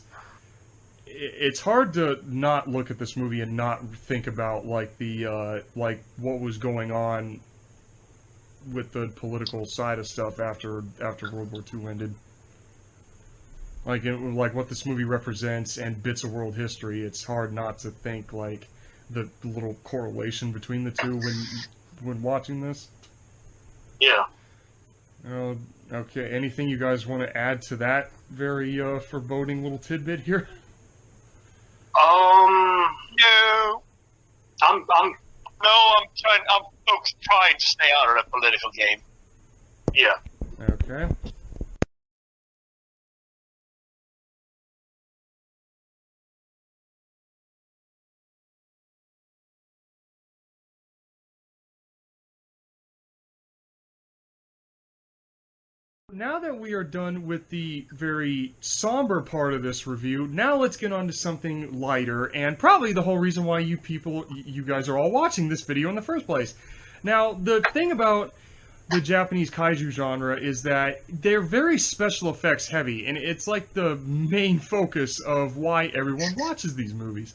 hard to not look at this movie and not think about, like, the, like, what was going on with the political side of stuff after World War II ended. Like what this movie represents and bits of world history, it's hard not to think, like, the little correlation between the two when watching this. Yeah. Okay, anything you guys want to add to that very foreboding little tidbit here? No. I'm trying to stay out of the political game. Yeah. Okay. Now that we are done with the very somber part of this review, now let's get on to something lighter, and probably the whole reason why you guys are all watching this video in the first place. Now, the thing about the Japanese kaiju genre is that they're very special effects heavy, and it's like the main focus of why everyone watches these movies.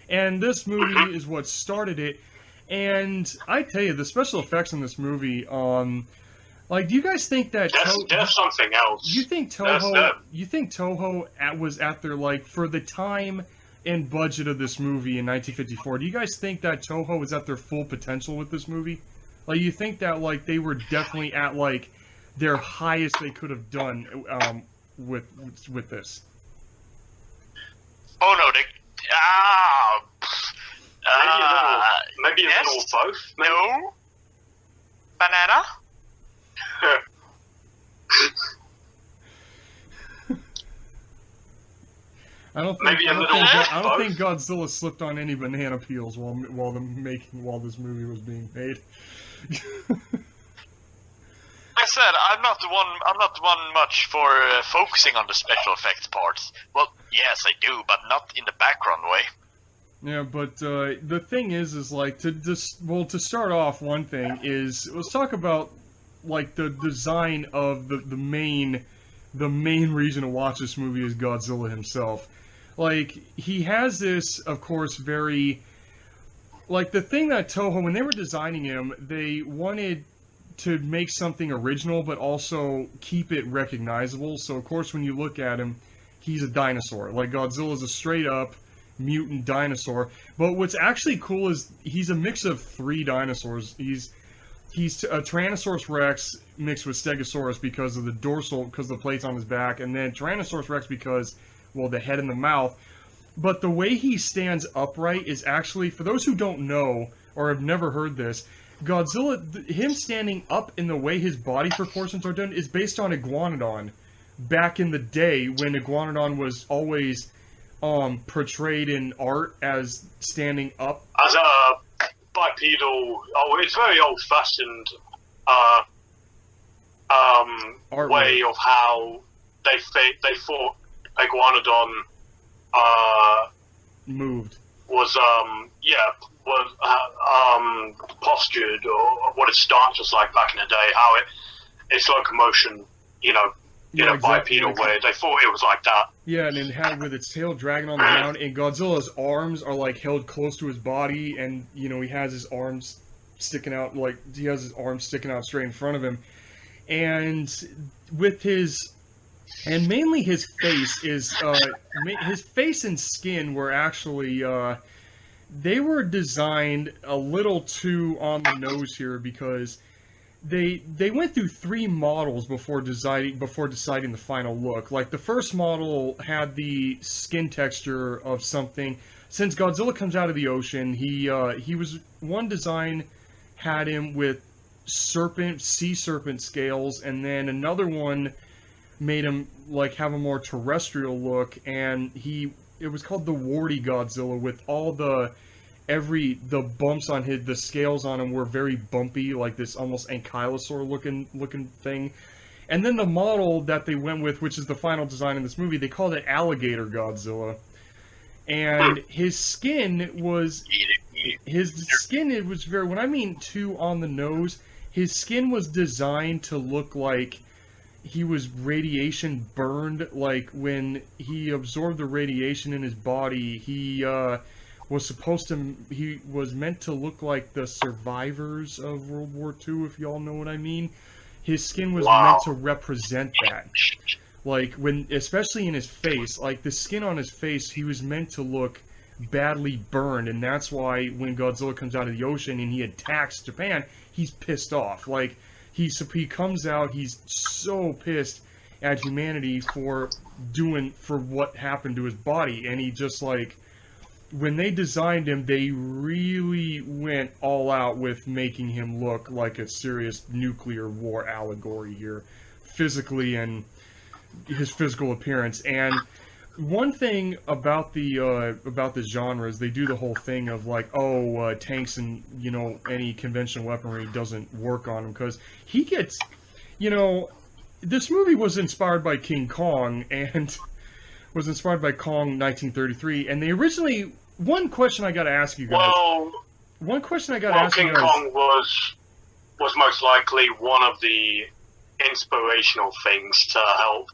And this movie is what started it. And I tell you, the special effects in this movie, like, do you guys think that that's something else? You think Toho was at their, like, for the time and budget of this movie in 1954? Do you guys think that Toho was at their full potential with this movie? Like, you think that, like, they were definitely at, like, their highest they could have done with this? Oh no, maybe a little of both. Maybe. No. Banana. I don't think Godzilla slipped on any banana peels while this movie was being made. I said I'm not the one much for focusing on the special effects parts. Well, yes, I do, but not in the background way. Yeah, but the thing is like to start off, one thing is let's talk about like the design of the main reason to watch this movie is Godzilla himself. Like, he has this, of course, very like the thing that Toho, when they were designing him, they wanted to make something original but also keep it recognizable. So of course when you look at him, he's a dinosaur. Like, Godzilla's a straight up mutant dinosaur. But what's actually cool is he's a mix of three dinosaurs. He's a Tyrannosaurus Rex mixed with Stegosaurus because of the plates on his back, and then Tyrannosaurus Rex because, well, the head and the mouth. But the way he stands upright is actually, for those who don't know or have never heard this, Godzilla, him standing up in the way his body proportions are done is based on Iguanodon back in the day when Iguanodon was always portrayed in art as standing up. As a bipedal, it's very old-fashioned way of how they thought Iguanodon moved. Was postured, or what its stance was like back in the day, how its locomotion, in a bipedal way. They thought it was like that. Yeah, and it had with its tail dragging on the ground, and Godzilla's arms are like held close to his body, and he has his arms sticking out, like he has his arms sticking out straight in front of him, and with and mainly his face is his face and skin were actually they were designed a little too on the nose here, because they went through 3 models before deciding the final look. Like, the first model had the skin texture of something. Since Godzilla comes out of the ocean, he was, one design had him with sea serpent scales, and then another one made him like have a more terrestrial look, and it was called the warty Godzilla, with all the bumps on the scales on him were very bumpy, like this almost ankylosaur looking thing. And then the model that they went with, which is the final design in this movie, they called it Alligator Godzilla. And his skin was very, when I mean too on the nose, his skin was designed to look like he was radiation burned. Like, when he absorbed the radiation in his body, he was meant to look like the survivors of World War II, if y'all know what I mean. His skin was meant to represent that. Like, especially in his face, like the skin on his face, he was meant to look badly burned, and that's why when Godzilla comes out of the ocean and he attacks Japan, he's pissed off. Like, he comes out, he's so pissed at humanity for what happened to his body, and he just, like, when they designed him, they really went all out with making him look like a serious nuclear war allegory here, physically and his physical appearance. And one thing about the genre is they do the whole thing of like, tanks and any conventional weaponry doesn't work on him, because he gets, this movie was inspired by King Kong, and was inspired by Kong 1933, and they originally. One question I got to ask you guys. King Kong was most likely one of the inspirational things to help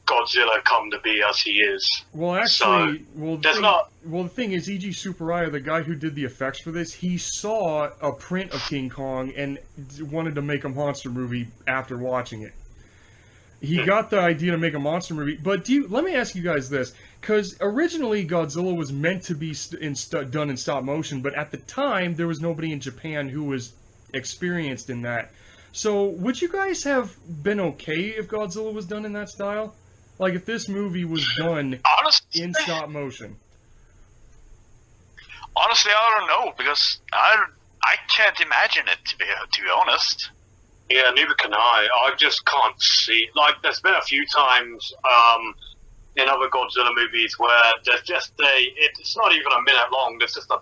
Godzilla come to be as he is. Well, actually, So, the thing is, E.G. Tsuburaya, the guy who did the effects for this, he saw a print of King Kong and wanted to make a monster movie after watching it. He got the idea to make a monster movie, but let me ask you guys this, because originally Godzilla was meant to be done in stop motion, but at the time there was nobody in Japan who was experienced in that. So would you guys have been okay if Godzilla was done in that style? Like if this movie was done in stop motion? Honestly, I don't know, because I can't imagine it, to be honest. Yeah, neither can I. I just can't see. Like, there's been a few times in other Godzilla movies where there's just it's not even a minute long. There's just a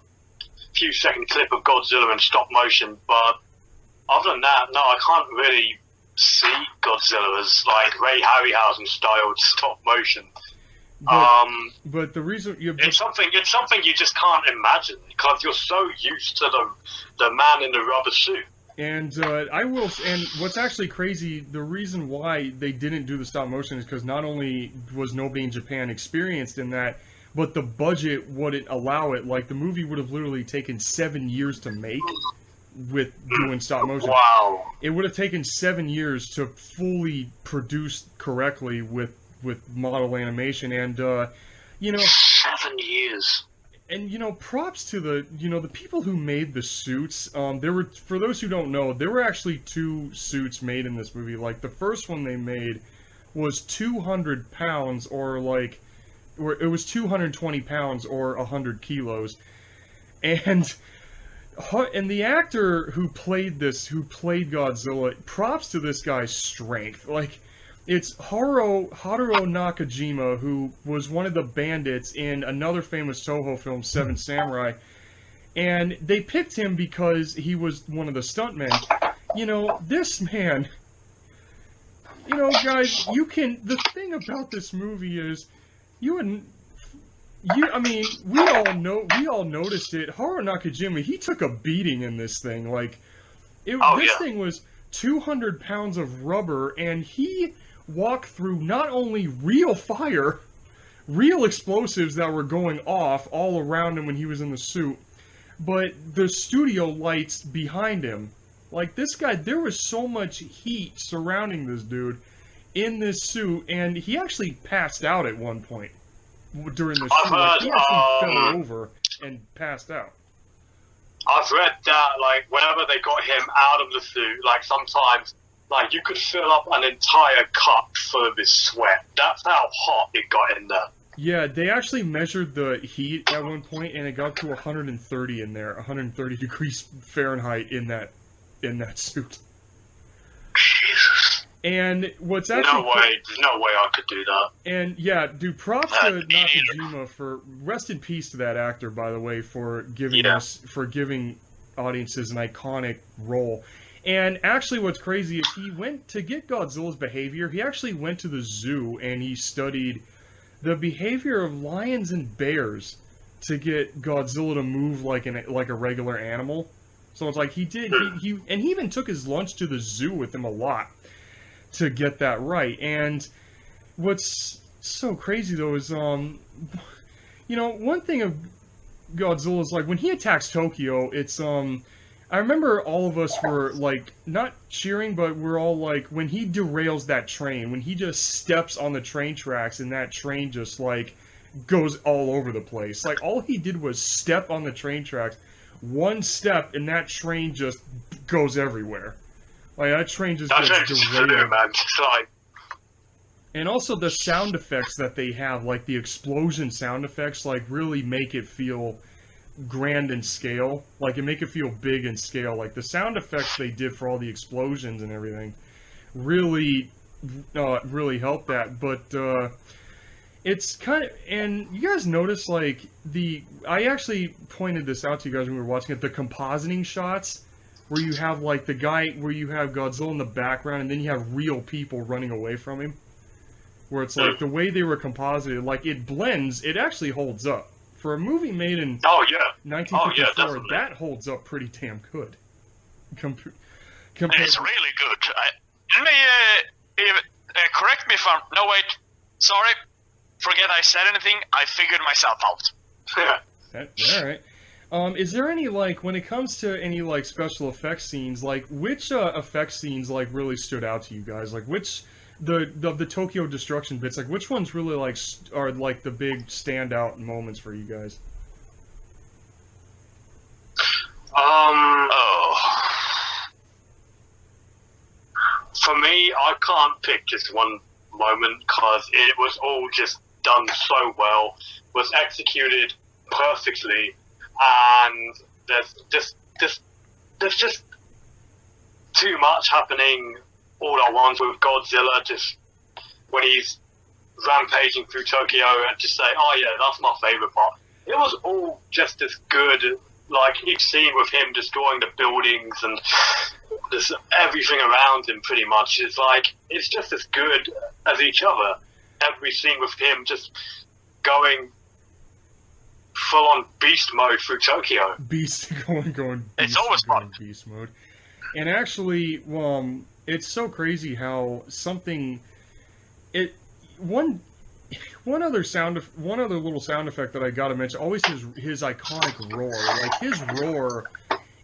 few second clip of Godzilla in stop motion. But other than that, no, I can't really see Godzilla as like Ray Harryhausen styled stop motion. But the reason it's something you just can't imagine because you're so used to the man in the rubber suit. And and what's actually crazy, the reason why they didn't do the stop motion is because not only was nobody in Japan experienced in that, but the budget wouldn't allow it. Like, the movie would have literally taken 7 years to make with doing stop motion. Wow. It would have taken 7 years to fully produce correctly with model animation, and, 7 years. And, props to the people who made the suits. For those who don't know, there were actually 2 suits made in this movie. Like, the first one they made was 200 pounds, or it was 220 pounds, or 100 kilos. And the actor who played Godzilla, props to this guy's strength. Like, it's Haruo Nakajima, who was one of the bandits in another famous Toho film, Seven Samurai. And they picked him because he was one of the stuntmen. This man... guys, the thing about this movie is, we all noticed it. Haruo Nakajima, he took a beating in this thing. Like, this thing was 200 pounds of rubber, and he walked through not only real fire, real explosives that were going off all around him when he was in the suit, but the studio lights behind him. Like, this guy, there was so much heat surrounding this dude in this suit, and he actually passed out at one point during the shoot. Like, he actually fell over and passed out. I've read that, like, whenever they got him out of the suit, like, sometimes, like, you could fill up an entire cup full of his sweat. That's how hot it got in there. Yeah, they actually measured the heat at one point, and it got to 130 in there, 130 degrees Fahrenheit in that suit. Jesus. And what's actually... There's no way I could do that. And, yeah, dude, props to Nakajima for... Rest in peace to that actor, by the way, for giving audiences an iconic role. And actually what's crazy is he went to get Godzilla's behavior. He actually went to the zoo and he studied the behavior of lions and bears to get Godzilla to move like a regular animal. So it's like he even took his lunch to the zoo with him a lot to get that right. And what's so crazy though is one thing of Godzilla is, like, when he attacks Tokyo, it's I remember all of us were, like, not cheering, but we're all like, when he derails that train, when he just steps on the train tracks and that train just, like, goes all over the place. Like, all he did was step on the train tracks, one step, and that train just goes everywhere. Like, that train just gets derailed. Man. Just like... And also the sound effects that they have, like the explosion sound effects, like, really make it feel grand in scale. Like, it make it feel big in scale. Like, the sound effects they did for all the explosions and everything really helped that. But it's kind of, and you guys notice, like, I actually pointed this out to you guys when we were watching it, the compositing shots where you have, like, where you have Godzilla in the background and then you have real people running away from him, where it's like the way they were composited, like, it blends, it actually holds up. For a movie made in 1954, that holds up pretty damn good. It's really good. Let me correct me if I'm... No, wait. Sorry. Forget I said anything. I figured myself out. Alright. Is there any, like, when it comes to any, like, special effects scenes, like, which effect scenes, like, really stood out to you guys? Like, which, the Tokyo destruction bits, like, which ones really, like, are, like, the big standout moments for you guys? For me, I can't pick just one moment because it was all just done so well, was executed perfectly, and there's just too much happening all at once with Godzilla. Just when he's rampaging through Tokyo, and just say, "Oh yeah, that's my favorite part." It was all just as good. Like each scene with him destroying the buildings and just everything around him, pretty much. It's like it's just as good as each other. Every scene with him just going full-on beast mode through Tokyo. Going it's always fun. Beast mode. And actually, it's so crazy how something... One other little sound effect that I gotta mention, always his iconic roar. Like, his roar...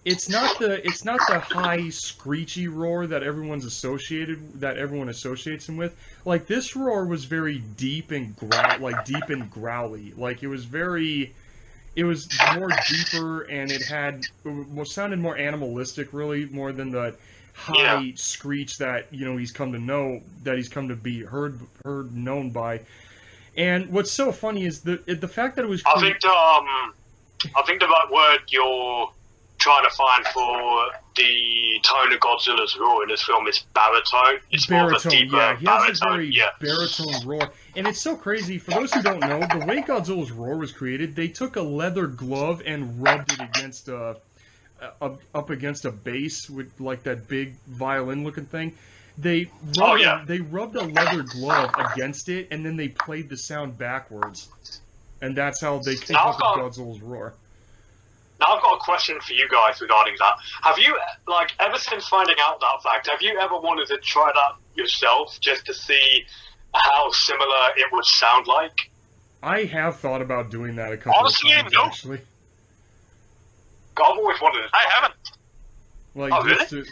It's not the high screechy roar that everyone associates him with. Like, this roar was very deep and growly. Like, it was more deeper, and it sounded more animalistic, really, more than the high screech that, you know, he's come to be known by. And what's so funny is the fact that it was... I think the right word you're trying to find for the tone of Godzilla's roar in this film is baritone. It's baritone, more of a deeper yeah. He has a very baritone, baritone roar. And it's so crazy, for those who don't know, the way Godzilla's roar was created, they took a leather glove and rubbed it against up against a bass with, like, that big violin-looking thing. They rubbed a leather glove against it, and then they played the sound backwards. And that's how they came up with Godzilla's roar. Now I've got a question for you guys regarding that. Have you, like, ever since finding out that fact, have you ever wanted to try that yourself, just to see how similar it would sound like? I have thought about doing that a couple of times, actually. I've always wanted to. I haven't. Like,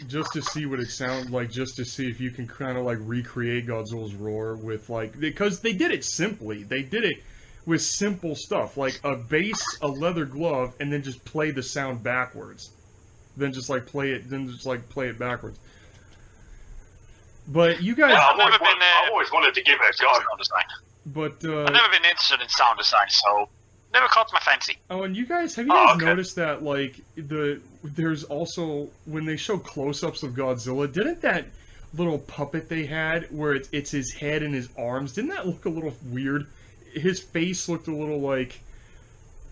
just to see what it sounds like, just to see if you can kind of, like, recreate Godzilla's roar with, like... Because they did it simply. They did it with simple stuff, like a bass, a leather glove, and then just play the sound backwards. Then just play it backwards. But you guys... I've always wanted to give it a go. But, I've never been interested in sound design, so... Never caught my fancy. Oh, and have you guys noticed that, like, there's also, when they show close-ups of Godzilla, didn't that little puppet they had, where it's his head and his arms, didn't that look a little weird? His face looked a little, like,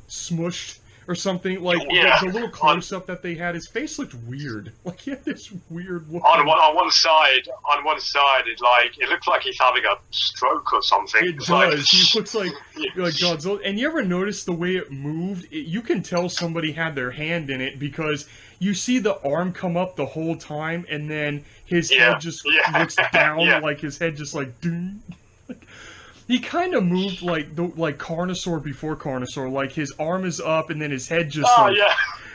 smushed or something. Like, the little close-up that they had, his face looked weird. Like, he had this weird look. On one side, it looks like he's having a stroke or something. It does. He looks like Godzilla. And you ever notice the way it moved? You can tell somebody had their hand in it, because you see the arm come up the whole time, and then his head just looks down, like his head just like, doom. He kind of moved like Carnosaur before Carnosaur. Like, his arm is up, and then his head just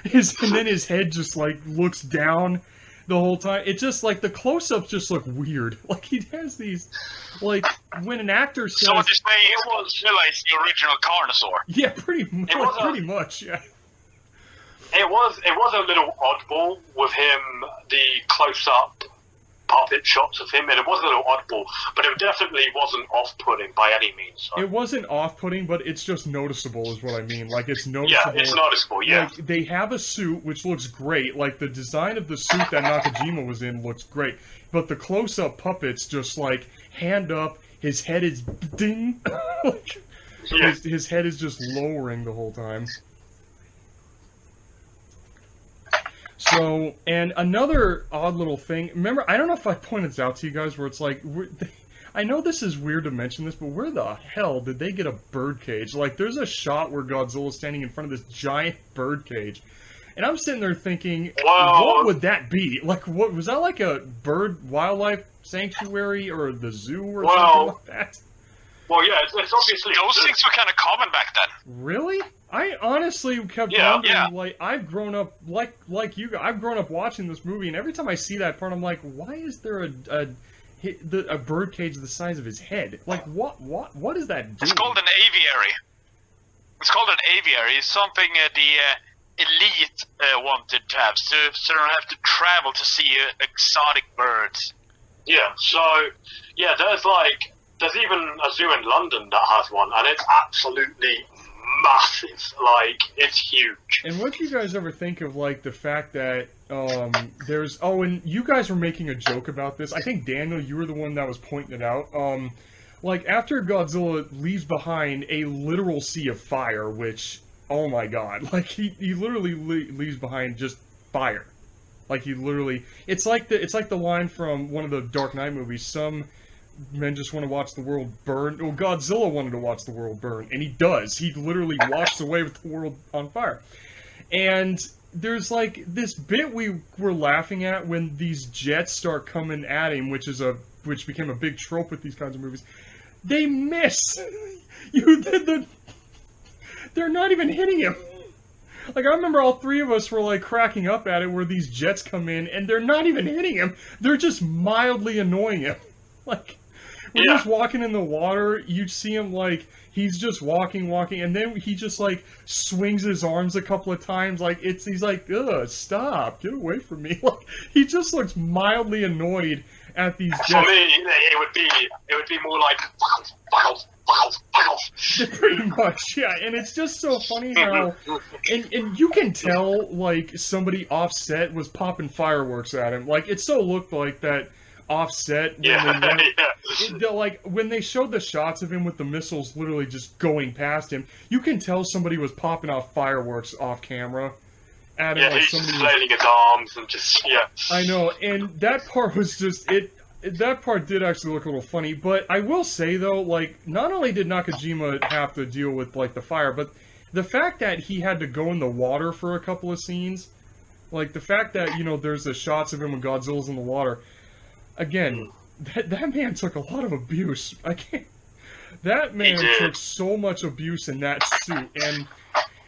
his head just like looks down the whole time. It's just like the close-ups just look weird. Like, he has these, like, when an actor says... So what you're saying, it was like the original Carnosaur? Yeah, pretty much. Yeah. It was a little oddball with him, the close-up puppet shots of him, and it was a little oddball, but it definitely wasn't off-putting by any means. So. It wasn't off-putting, but it's just noticeable, is what I mean. Like, it's noticeable. Yeah, it's noticeable, yeah. Like, they have a suit, which looks great. Like, the design of the suit that Nakajima was in looks great. But the close-up puppets just, like, hand up, his head is ding! His head is just lowering the whole time. So, and another odd little thing, remember, I don't know if I pointed this out to you guys, where it's like, I know this is weird to mention this, but where the hell did they get a birdcage? Like, there's a shot where Godzilla's standing in front of this giant birdcage, And I'm sitting there thinking, Well, what would that be? Like, what was that? Like a bird wildlife sanctuary or the zoo or something like that? Well, yeah, it's obviously Those things were kind of common back then. Really? I honestly kept wondering. Like, I've grown up like you. I've grown up watching this movie, and every time I see that part, I'm like, why is there a bird cage the size of his head? Like, what is that doing? It's called an aviary. It's called an aviary. It's something the elite wanted to have, so they don't have to travel to see exotic birds. Yeah, so, yeah, there's even a zoo in London that has one, and it's absolutely massive. Like, it's huge. And what do you guys ever think of, like, the fact that there's... Oh, and you guys were making a joke about this. I think, Daniel, you were the one that was pointing it out. Like, after Godzilla leaves behind a literal sea of fire, which, oh my god, like, he literally leaves behind just fire. Like, he literally... It's like the line from one of the Dark Knight movies, some men just want to watch the world burn. Well, Godzilla wanted to watch the world burn, and he does. He literally walks away with the world on fire. And there's, like, this bit we were laughing at when these jets start coming at him, which became a big trope with these kinds of movies. They miss! They're not even hitting him! Like, I remember all three of us were, like, cracking up at it where these jets come in, and they're not even hitting him! They're just mildly annoying him. Like, when he's walking in the water, you see him, like, he's just walking, and then he just, like, swings his arms a couple of times, like, he's like, ugh, stop, get away from me. Like, he just looks mildly annoyed at these jets. For me, it would be more like, fuck off. Pretty much, yeah, and it's just so funny how, and you can tell, like, somebody offset was popping fireworks at him. Like, it so looked like that offset when like when they showed the shots of him with the missiles literally just going past him, you can tell somebody was popping off fireworks off camera at him. Yeah, like he's somebody just flailing his arms and just, yeah. I know, and that part was just that part did actually look a little funny, but I will say though, like, not only did Nakajima have to deal with, like, the fire, but the fact that he had to go in the water for a couple of scenes, like the fact that, you know, there's the shots of him when Godzilla's in the water. Again, that man took a lot of abuse. That man took so much abuse in that suit. And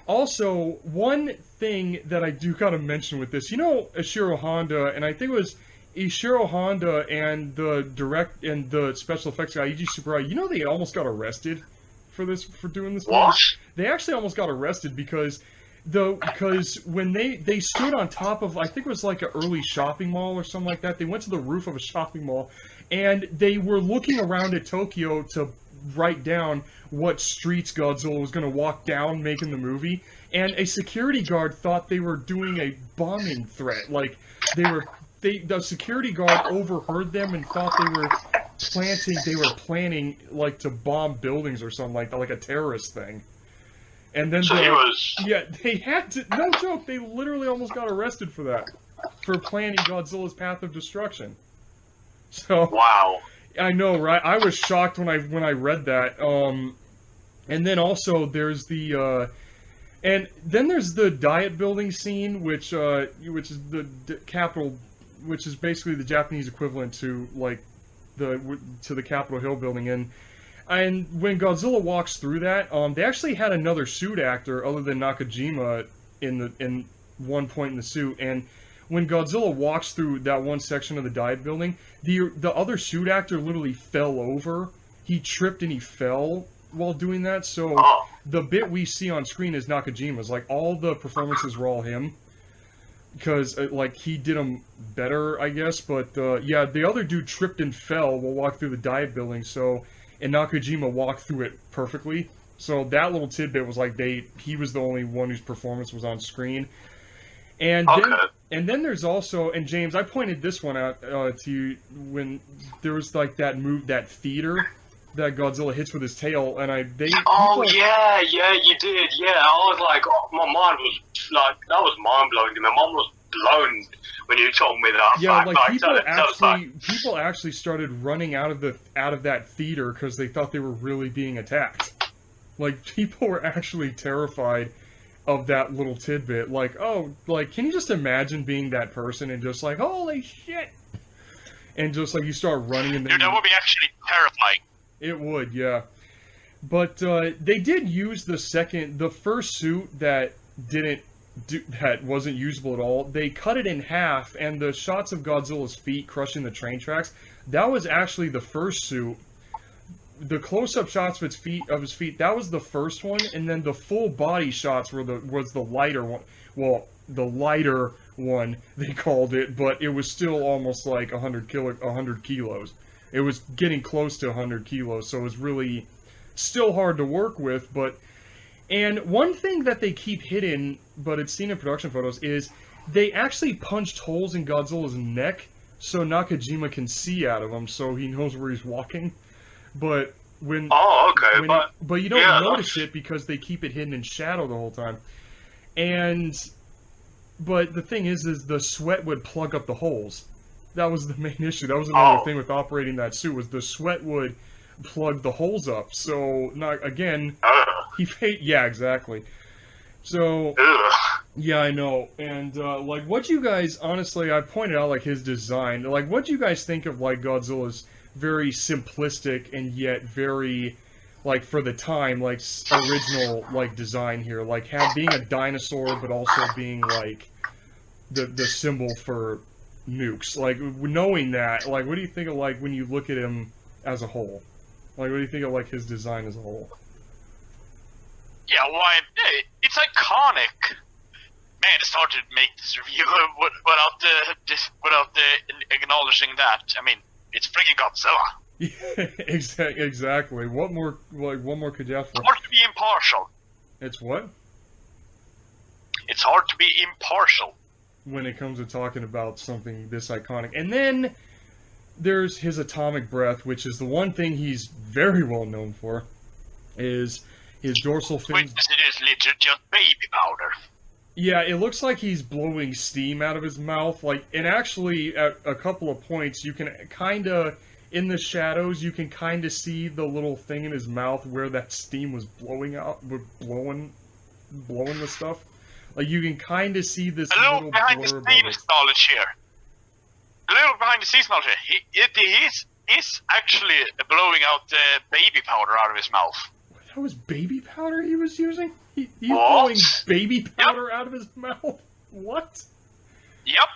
also, one thing that I do gotta mention with this, you know, Ishiro Honda, and I think it was Ishiro Honda and the special effects guy, Eiji Tsuburaya, you know, they almost got arrested for doing this. What? They actually almost got arrested because when they stood on top of, I think it was like an early shopping mall or something like that. They went to the roof of a shopping mall, and they were looking around at Tokyo to write down what streets Godzilla was going to walk down making the movie, and a security guard thought they were doing a bombing threat. Like, the security guard overheard them and thought they were planning, like, to bomb buildings or something like that, like a terrorist thing. And then they had to, no joke, they literally almost got arrested for that. For planning Godzilla's path of destruction. So, wow. I know, right? I was shocked when I read that. And then also there's and then there's the diet building scene, which is the Capitol, which is basically the Japanese equivalent to, like, to the Capitol Hill building. And when Godzilla walks through that, they actually had another suit actor other than Nakajima in one point in the suit. And when Godzilla walks through that one section of the dive building, the other suit actor literally fell over. He tripped and he fell while doing that. So the bit we see on screen is Nakajima's. Like, all the performances were all him. Because, like, he did them better, I guess. But, yeah, the other dude tripped and fell while walking through the dive building, and Nakajima walked through it perfectly. So that little tidbit was like he was the only one whose performance was on screen. And then there's also, and James, I pointed this one out to you when there was, like, that theater that Godzilla hits with his tail, and yeah, you did, yeah. I was like, my mind was like, that was mind blowing to me. My mind was blown when you told me that. Yeah, like, people actually started running out of that theater because they thought they were really being attacked. Like, people were actually terrified of that little tidbit. Like, oh, like, can you just imagine being that person and just like, holy shit, and just like you start running and then Dude, that would be actually terrifying. it would, yeah. But they did use the first suit that that wasn't usable at all. They cut it in half, and the shots of Godzilla's feet crushing the train tracks, that was actually the first suit. The close-up shots of his feet, that was the first one, and then the full body shots was the lighter one. Well, the lighter one they called it, but it was still almost like 100 kilos. It was getting close to 100 kilos, so it was really still hard to work with. And one thing that they keep hidden, but it's seen in production photos, is they actually punched holes in Godzilla's neck so Nakajima can see out of him, so he knows where he's walking. But when but you don't notice it because they keep it hidden in shadow the whole time. But the thing is the sweat would plug up the holes. That was the main issue. That was another thing with operating that suit, was the sweat would plug the holes up. So, yeah, exactly. So, yeah, I know. And, like, what you guys, honestly, I pointed out, like, his design. Like, what do you guys think of, like, Godzilla's very simplistic and yet very, like, for the time, like, original, like, design here? Like, being a dinosaur, but also being, like, the symbol for nukes. Like, knowing that, like, what do you think of, like, when you look at him as a whole? Like, what do you think of, like, his design as a whole? Yeah, why? It's iconic. Man, it's hard to make this review without acknowledging that. I mean, it's freaking Godzilla. Yeah, exactly. What more could you ask for? It's hard to be impartial. It's what? It's hard to be impartial when it comes to talking about something this iconic. And then there's his atomic breath, which is the one thing he's very well known for, is his dorsal fins. Witness, it is literally just baby powder. Yeah, it looks like he's blowing steam out of his mouth. Like, and actually, at a couple of points, you can kind of, in the shadows, you can kind of see the little thing in his mouth where that steam was blowing out, blowing the stuff. Like, you can kind of see this little behind the scenes knowledge here. A little behind the scenes knowledge here. He is actually blowing out baby powder out of his mouth. That was baby powder he was using? He's blowing baby powder out of his mouth? What? Yep.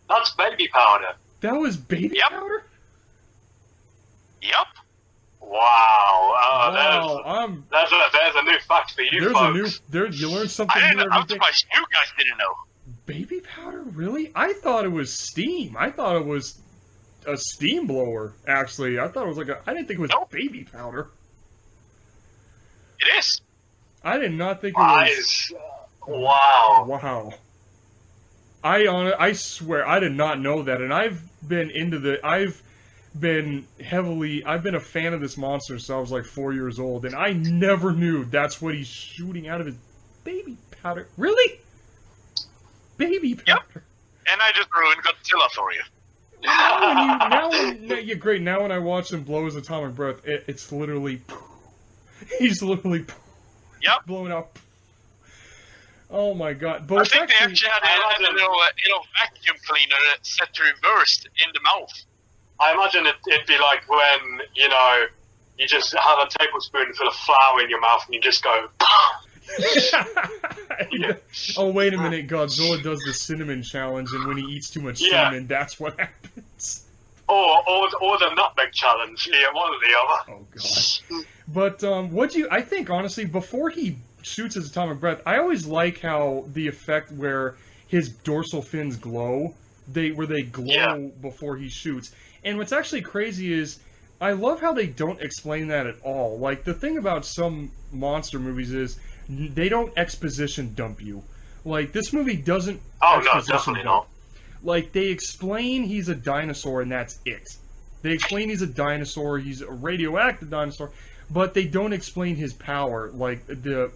That's baby powder. That was baby powder? Yep. Wow. There's a new fact for you, folks. You learn something new every day. I'm surprised you guys didn't know. Baby powder? Really? I thought it was steam. I thought it was a steam blower, actually. I thought it was like I didn't think it was baby powder. It is. I did not think it was. Wow. Wow. I swear, I did not know that, and I've been a fan of this monster since I was like 4 years old, and I never knew that's what he's shooting out of his baby powder. Really? Baby powder? Yep. And I just ruined Godzilla for you. Great. Now when I watch him blow his atomic breath, it's literally, he's literally blowing out. Oh my god! But I think they actually had a little vacuum cleaner set to reverse in the mouth. I imagine it'd be like when, you just have a tablespoon full of flour in your mouth and you just go... Oh, wait a minute. Godzilla does the cinnamon challenge, and when he eats too much cinnamon, that's what happens. Or the nutmeg challenge. Yeah, one or the other. Oh, God. But, I think, honestly, before he shoots his atomic breath, I always like how the effect where his dorsal fins glow, they glow before he shoots. And what's actually crazy is, I love how they don't explain that at all. Like, the thing about some monster movies is, they don't exposition dump you. Like, this movie doesn't exposition dump. Not. Like, they explain he's a dinosaur and that's it. They explain he's a dinosaur, he's a radioactive dinosaur, but they don't explain his power, like the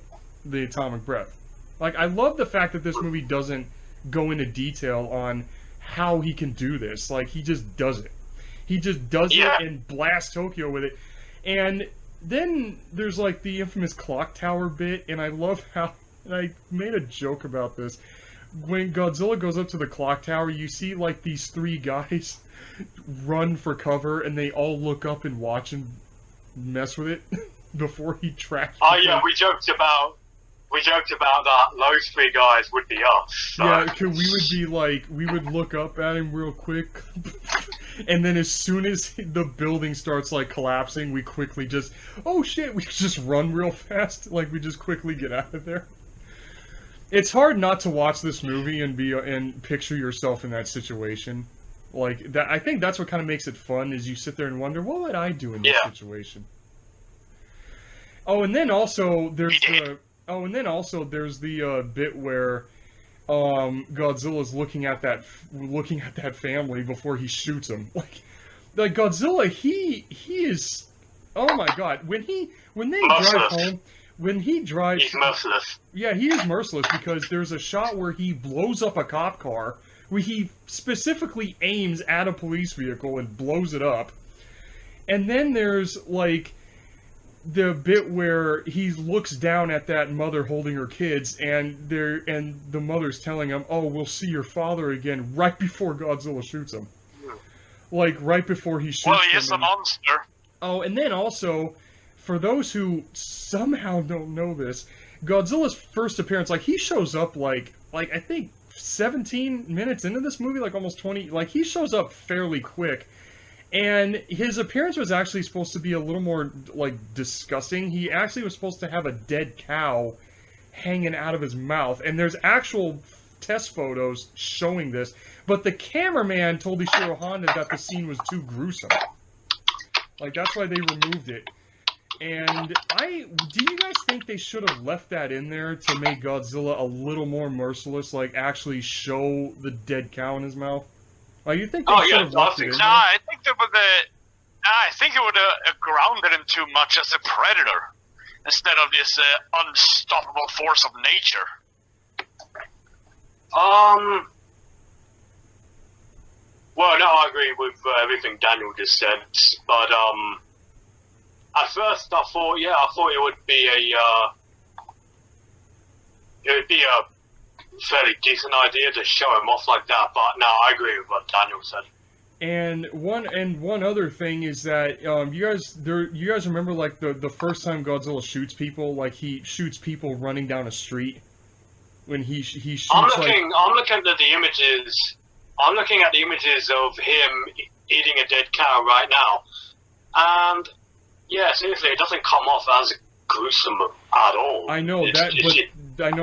atomic breath. Like, I love the fact that this movie doesn't go into detail on how he can do this. Like, he just does it. He just does it and blasts Tokyo with it. And then there's, like, the infamous clock tower bit, and I love how and I made a joke about this. When Godzilla goes up to the clock tower, you see like these three guys run for cover, and they all look up and watch and mess with it before he tracks. Oh yeah, we joked about that. Those three guys would be us. So. Yeah, cause we would be like, we would look up at him real quick, and then as soon as the building starts like collapsing, we quickly just, oh shit, we just run real fast, like we just quickly get out of there. It's hard not to watch this movie and and picture yourself in that situation. Like that, I think that's what kind of makes it fun. Is you sit there and wonder, what would I do in this situation? Oh, and then also there's the bit where Godzilla's looking at that family before he shoots them. Like Godzilla, he is, oh my god, when they drive home. When he drives... He's merciless. Yeah, he is merciless because there's a shot where he blows up a cop car, where he specifically aims at a police vehicle and blows it up. And then there's, like, the bit where he looks down at that mother holding her kids, and the mother's telling him, oh, we'll see your father again, right before Godzilla shoots him. Like, right before he shoots him. Well, he is a monster. Oh, and then also... For those who somehow don't know this, Godzilla's first appearance, like, he shows up, like I think 17 minutes into this movie, like, almost 20, like, he shows up fairly quick. And his appearance was actually supposed to be a little more, like, disgusting. He actually was supposed to have a dead cow hanging out of his mouth. And there's actual test photos showing this. But the cameraman told Ishiro Honda that the scene was too gruesome. Like, that's why they removed it. And do you guys think they should have left that in there to make Godzilla a little more merciless, like actually show the dead cow in his mouth? Like, you think they should have left it in there? I think it would have grounded him too much as a predator instead of this unstoppable force of nature. Well, no, I agree with everything Daniel just said, but at first I thought it would be a fairly decent idea to show him off like that, but no, I agree with what Daniel said. And one other thing is that you guys remember, like, the first time Godzilla shoots people, like he shoots people running down a street when he shoots. I'm looking at the images. I'm looking at the images of him eating a dead cow right now, and yeah, seriously, it doesn't come off as gruesome at all. I know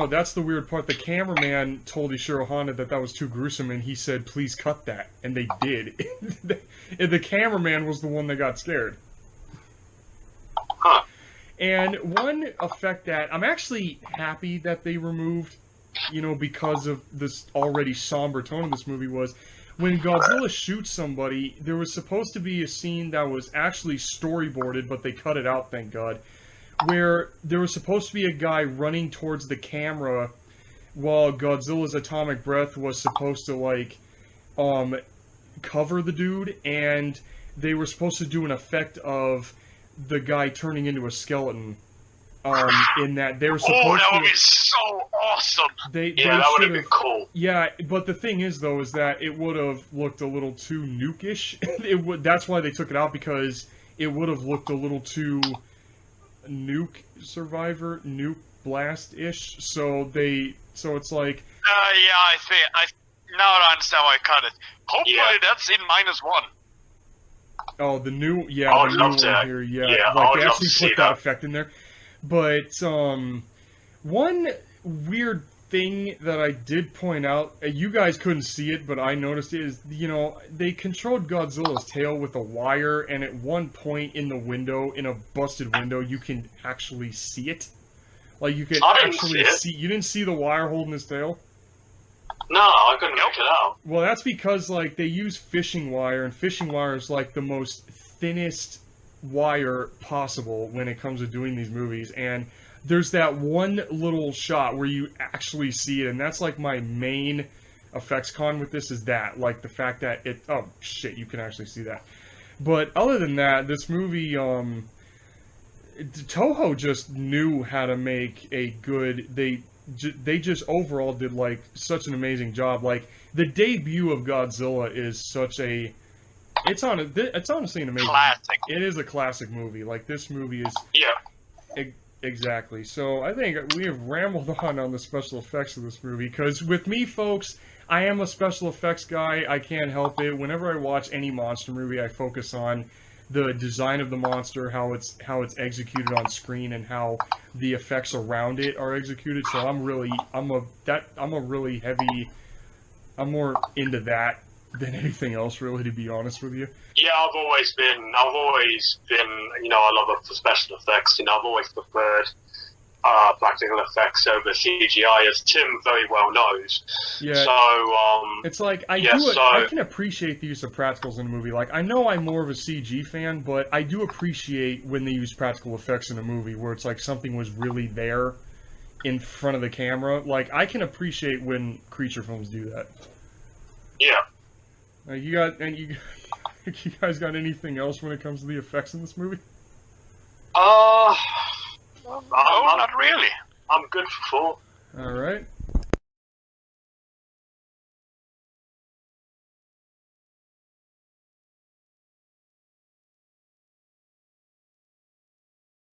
that's the weird part. The cameraman told Ishiro Honda that was too gruesome, and he said, "Please cut that," and they did. The cameraman was the one that got scared. Huh. And one effect that I'm actually happy that they removed, because of this already somber tone of this movie, was when Godzilla shoots somebody, there was supposed to be a scene that was actually storyboarded, but they cut it out, thank God, where there was supposed to be a guy running towards the camera while Godzilla's atomic breath was supposed to, like, cover the dude, and they were supposed to do an effect of the guy turning into a skeleton. In that they were supposed to. Oh, that would be so awesome! That would have been cool. Yeah, but the thing is, though, is that it would have looked a little too nuke-ish. That's why they took it out, because it would have looked a little too nuke blast-ish. So it's like. I now I understand why I cut it. Hopefully that's in -1. Oh, the new one here, Yeah, like they actually put that effect in there. But one weird thing that I did point out, you guys couldn't see it, but I noticed it, is, they controlled Godzilla's tail with a wire, and at one point in the window, in a busted window, you can actually see it. Like, you could actually see. You didn't see the wire holding his tail? No, I couldn't make it out. Well, that's because, like, they use fishing wire, and fishing wire is, like, the most thinnest wire possible when it comes to doing these movies, and there's that one little shot where you actually see it, and that's, like, my main effects con with this, is that, like, the fact that oh, shit, you can actually see that. But other than that, this movie, Toho just knew how to make a good, they just overall did like such an amazing job. Like the debut of Godzilla is such a it's honestly an amazing Classic. It is a classic movie. Like this movie is Yeah. exactly. So I think we have rambled on the special effects of this movie because with me, folks, I am a special effects guy. I can't help it. Whenever I watch any monster movie, I focus on the design of the monster, how it's executed on screen, and how the effects around it are executed. So I'm more into that than anything else, really, to be honest with you. Yeah, I've always been, you know, I love it for special effects. You know, I've always preferred practical effects over CGI, as Tim very well knows. Yeah. So, it's like I can appreciate the use of practicals in a movie. Like I know I'm more of a CG fan, but I do appreciate when they use practical effects in a movie where it's like something was really there in front of the camera. Like I can appreciate when creature films do that. Yeah. You guys got anything else when it comes to the effects in this movie? No, not really. I'm good for 4. All right.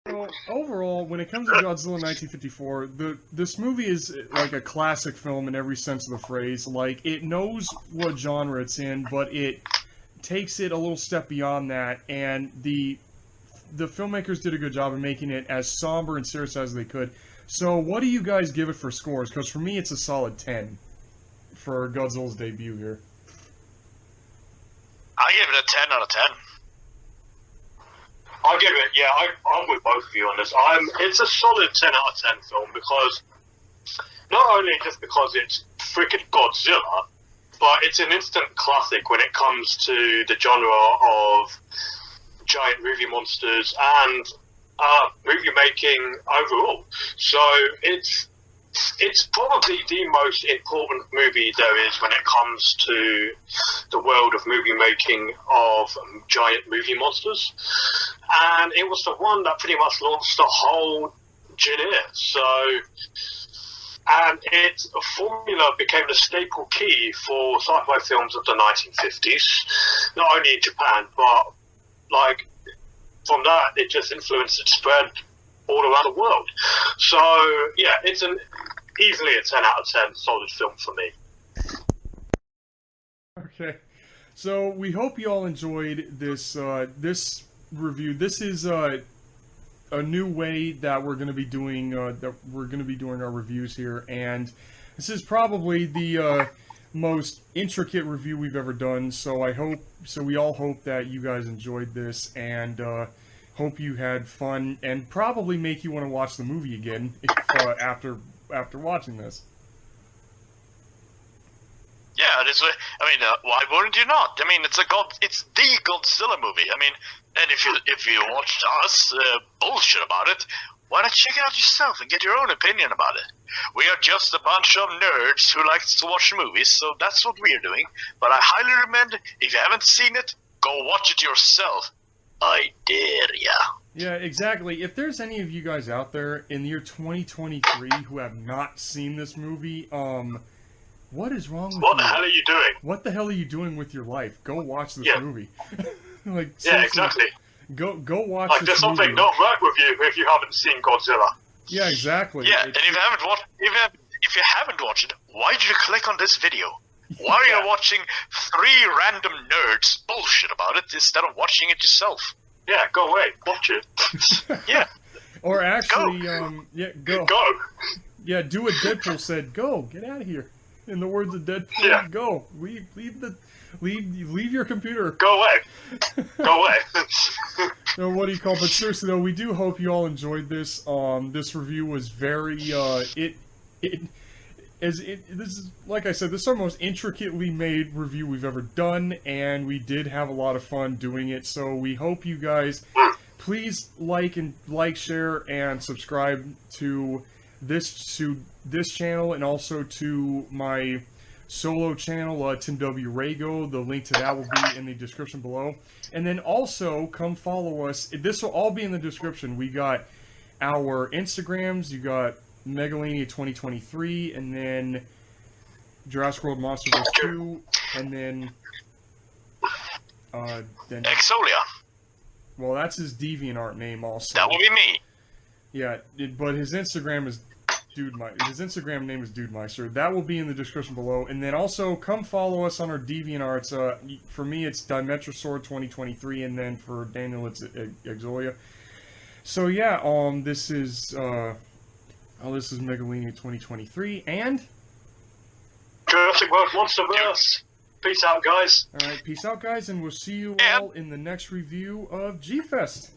So, overall, when it comes to Godzilla 1954, this movie is like a classic film in every sense of the phrase. Like, it knows what genre it's in, but it takes it a little step beyond that, and the filmmakers did a good job of making it as somber and serious as they could. So, what do you guys give it for scores? Because for me, it's a solid 10 for Godzilla's debut here. I give it a 10 out of 10. I'll give it, yeah, I'm with both of you on this. It's a solid 10 out of 10 film because, not only just because it's freaking Godzilla, but it's an instant classic when it comes to the genre of giant movie monsters and movie making overall. So it's probably the most important movie there is when it comes to the world of movie making of giant movie monsters. And it was the one that pretty much launched the whole genre. So, and its formula became the staple key for sci-fi films of the 1950s, not only in Japan, but like from that, it just influenced and spread all around the world. So, yeah, it's easily a 10 out of 10 solid film for me. Okay, so we hope you all enjoyed this this review. This is a new way that we're going to be doing our reviews here, and this is probably the most intricate review we've ever done. So we all hope that you guys enjoyed this, and hope you had fun, and probably make you want to watch the movie again if, after watching this. Yeah, it is. I mean, why wouldn't you not? I mean, it's the Godzilla movie. I mean, and if you watched us bullshit about it, why not check it out yourself and get your own opinion about it? We are just a bunch of nerds who likes to watch movies, so that's what we're doing. But I highly recommend, if you haven't seen it, go watch it yourself. I dare ya. Yeah, exactly. If there's any of you guys out there in the year 2023 who have not seen this movie, what is wrong with you? What the hell are you doing? What the hell are you doing with your life? Go watch this movie. Like, yeah, exactly. Go watch like, this there's something movie. not right with you if you haven't seen Godzilla. Yeah, exactly. Yeah, and if you haven't watched it, why did you click on this video? Why are you watching 3 random nerds bullshit about it instead of watching it yourself? Yeah, go away. Watch it. Yeah. Or actually, go. Go. Yeah, do what Deadpool said. Go. Get out of here. In the words of Deadpool, go. Leave your computer. Go away. Go away. So what do you call? But seriously though, we do hope you all enjoyed this. This review was very this is, like I said, this is our most intricately made review we've ever done, and we did have a lot of fun doing it. So we hope you guys please like, share, and subscribe to this channel, and also to my solo channel, Tim W. Rago. The link to that will be in the description below. And then also come follow us. This will all be in the description. We got our Instagrams, you got Megalania 2023, and then Jurassic World Monsters 2, and then Exolia. well, that's his DeviantArt name also. That will be me. Yeah, but his Instagram is his Instagram name is Dudemeister. That will be in the description below. And then also come follow us on our DeviantArts. For me, it's Dimetrosaur 2023, and then for Daniel, it's Exolia. So yeah, this is Megalania 2023, and Jurassic World Monsterverse. Peace out, guys. all right, peace out, guys, and we'll see you all in the next review of G-Fest.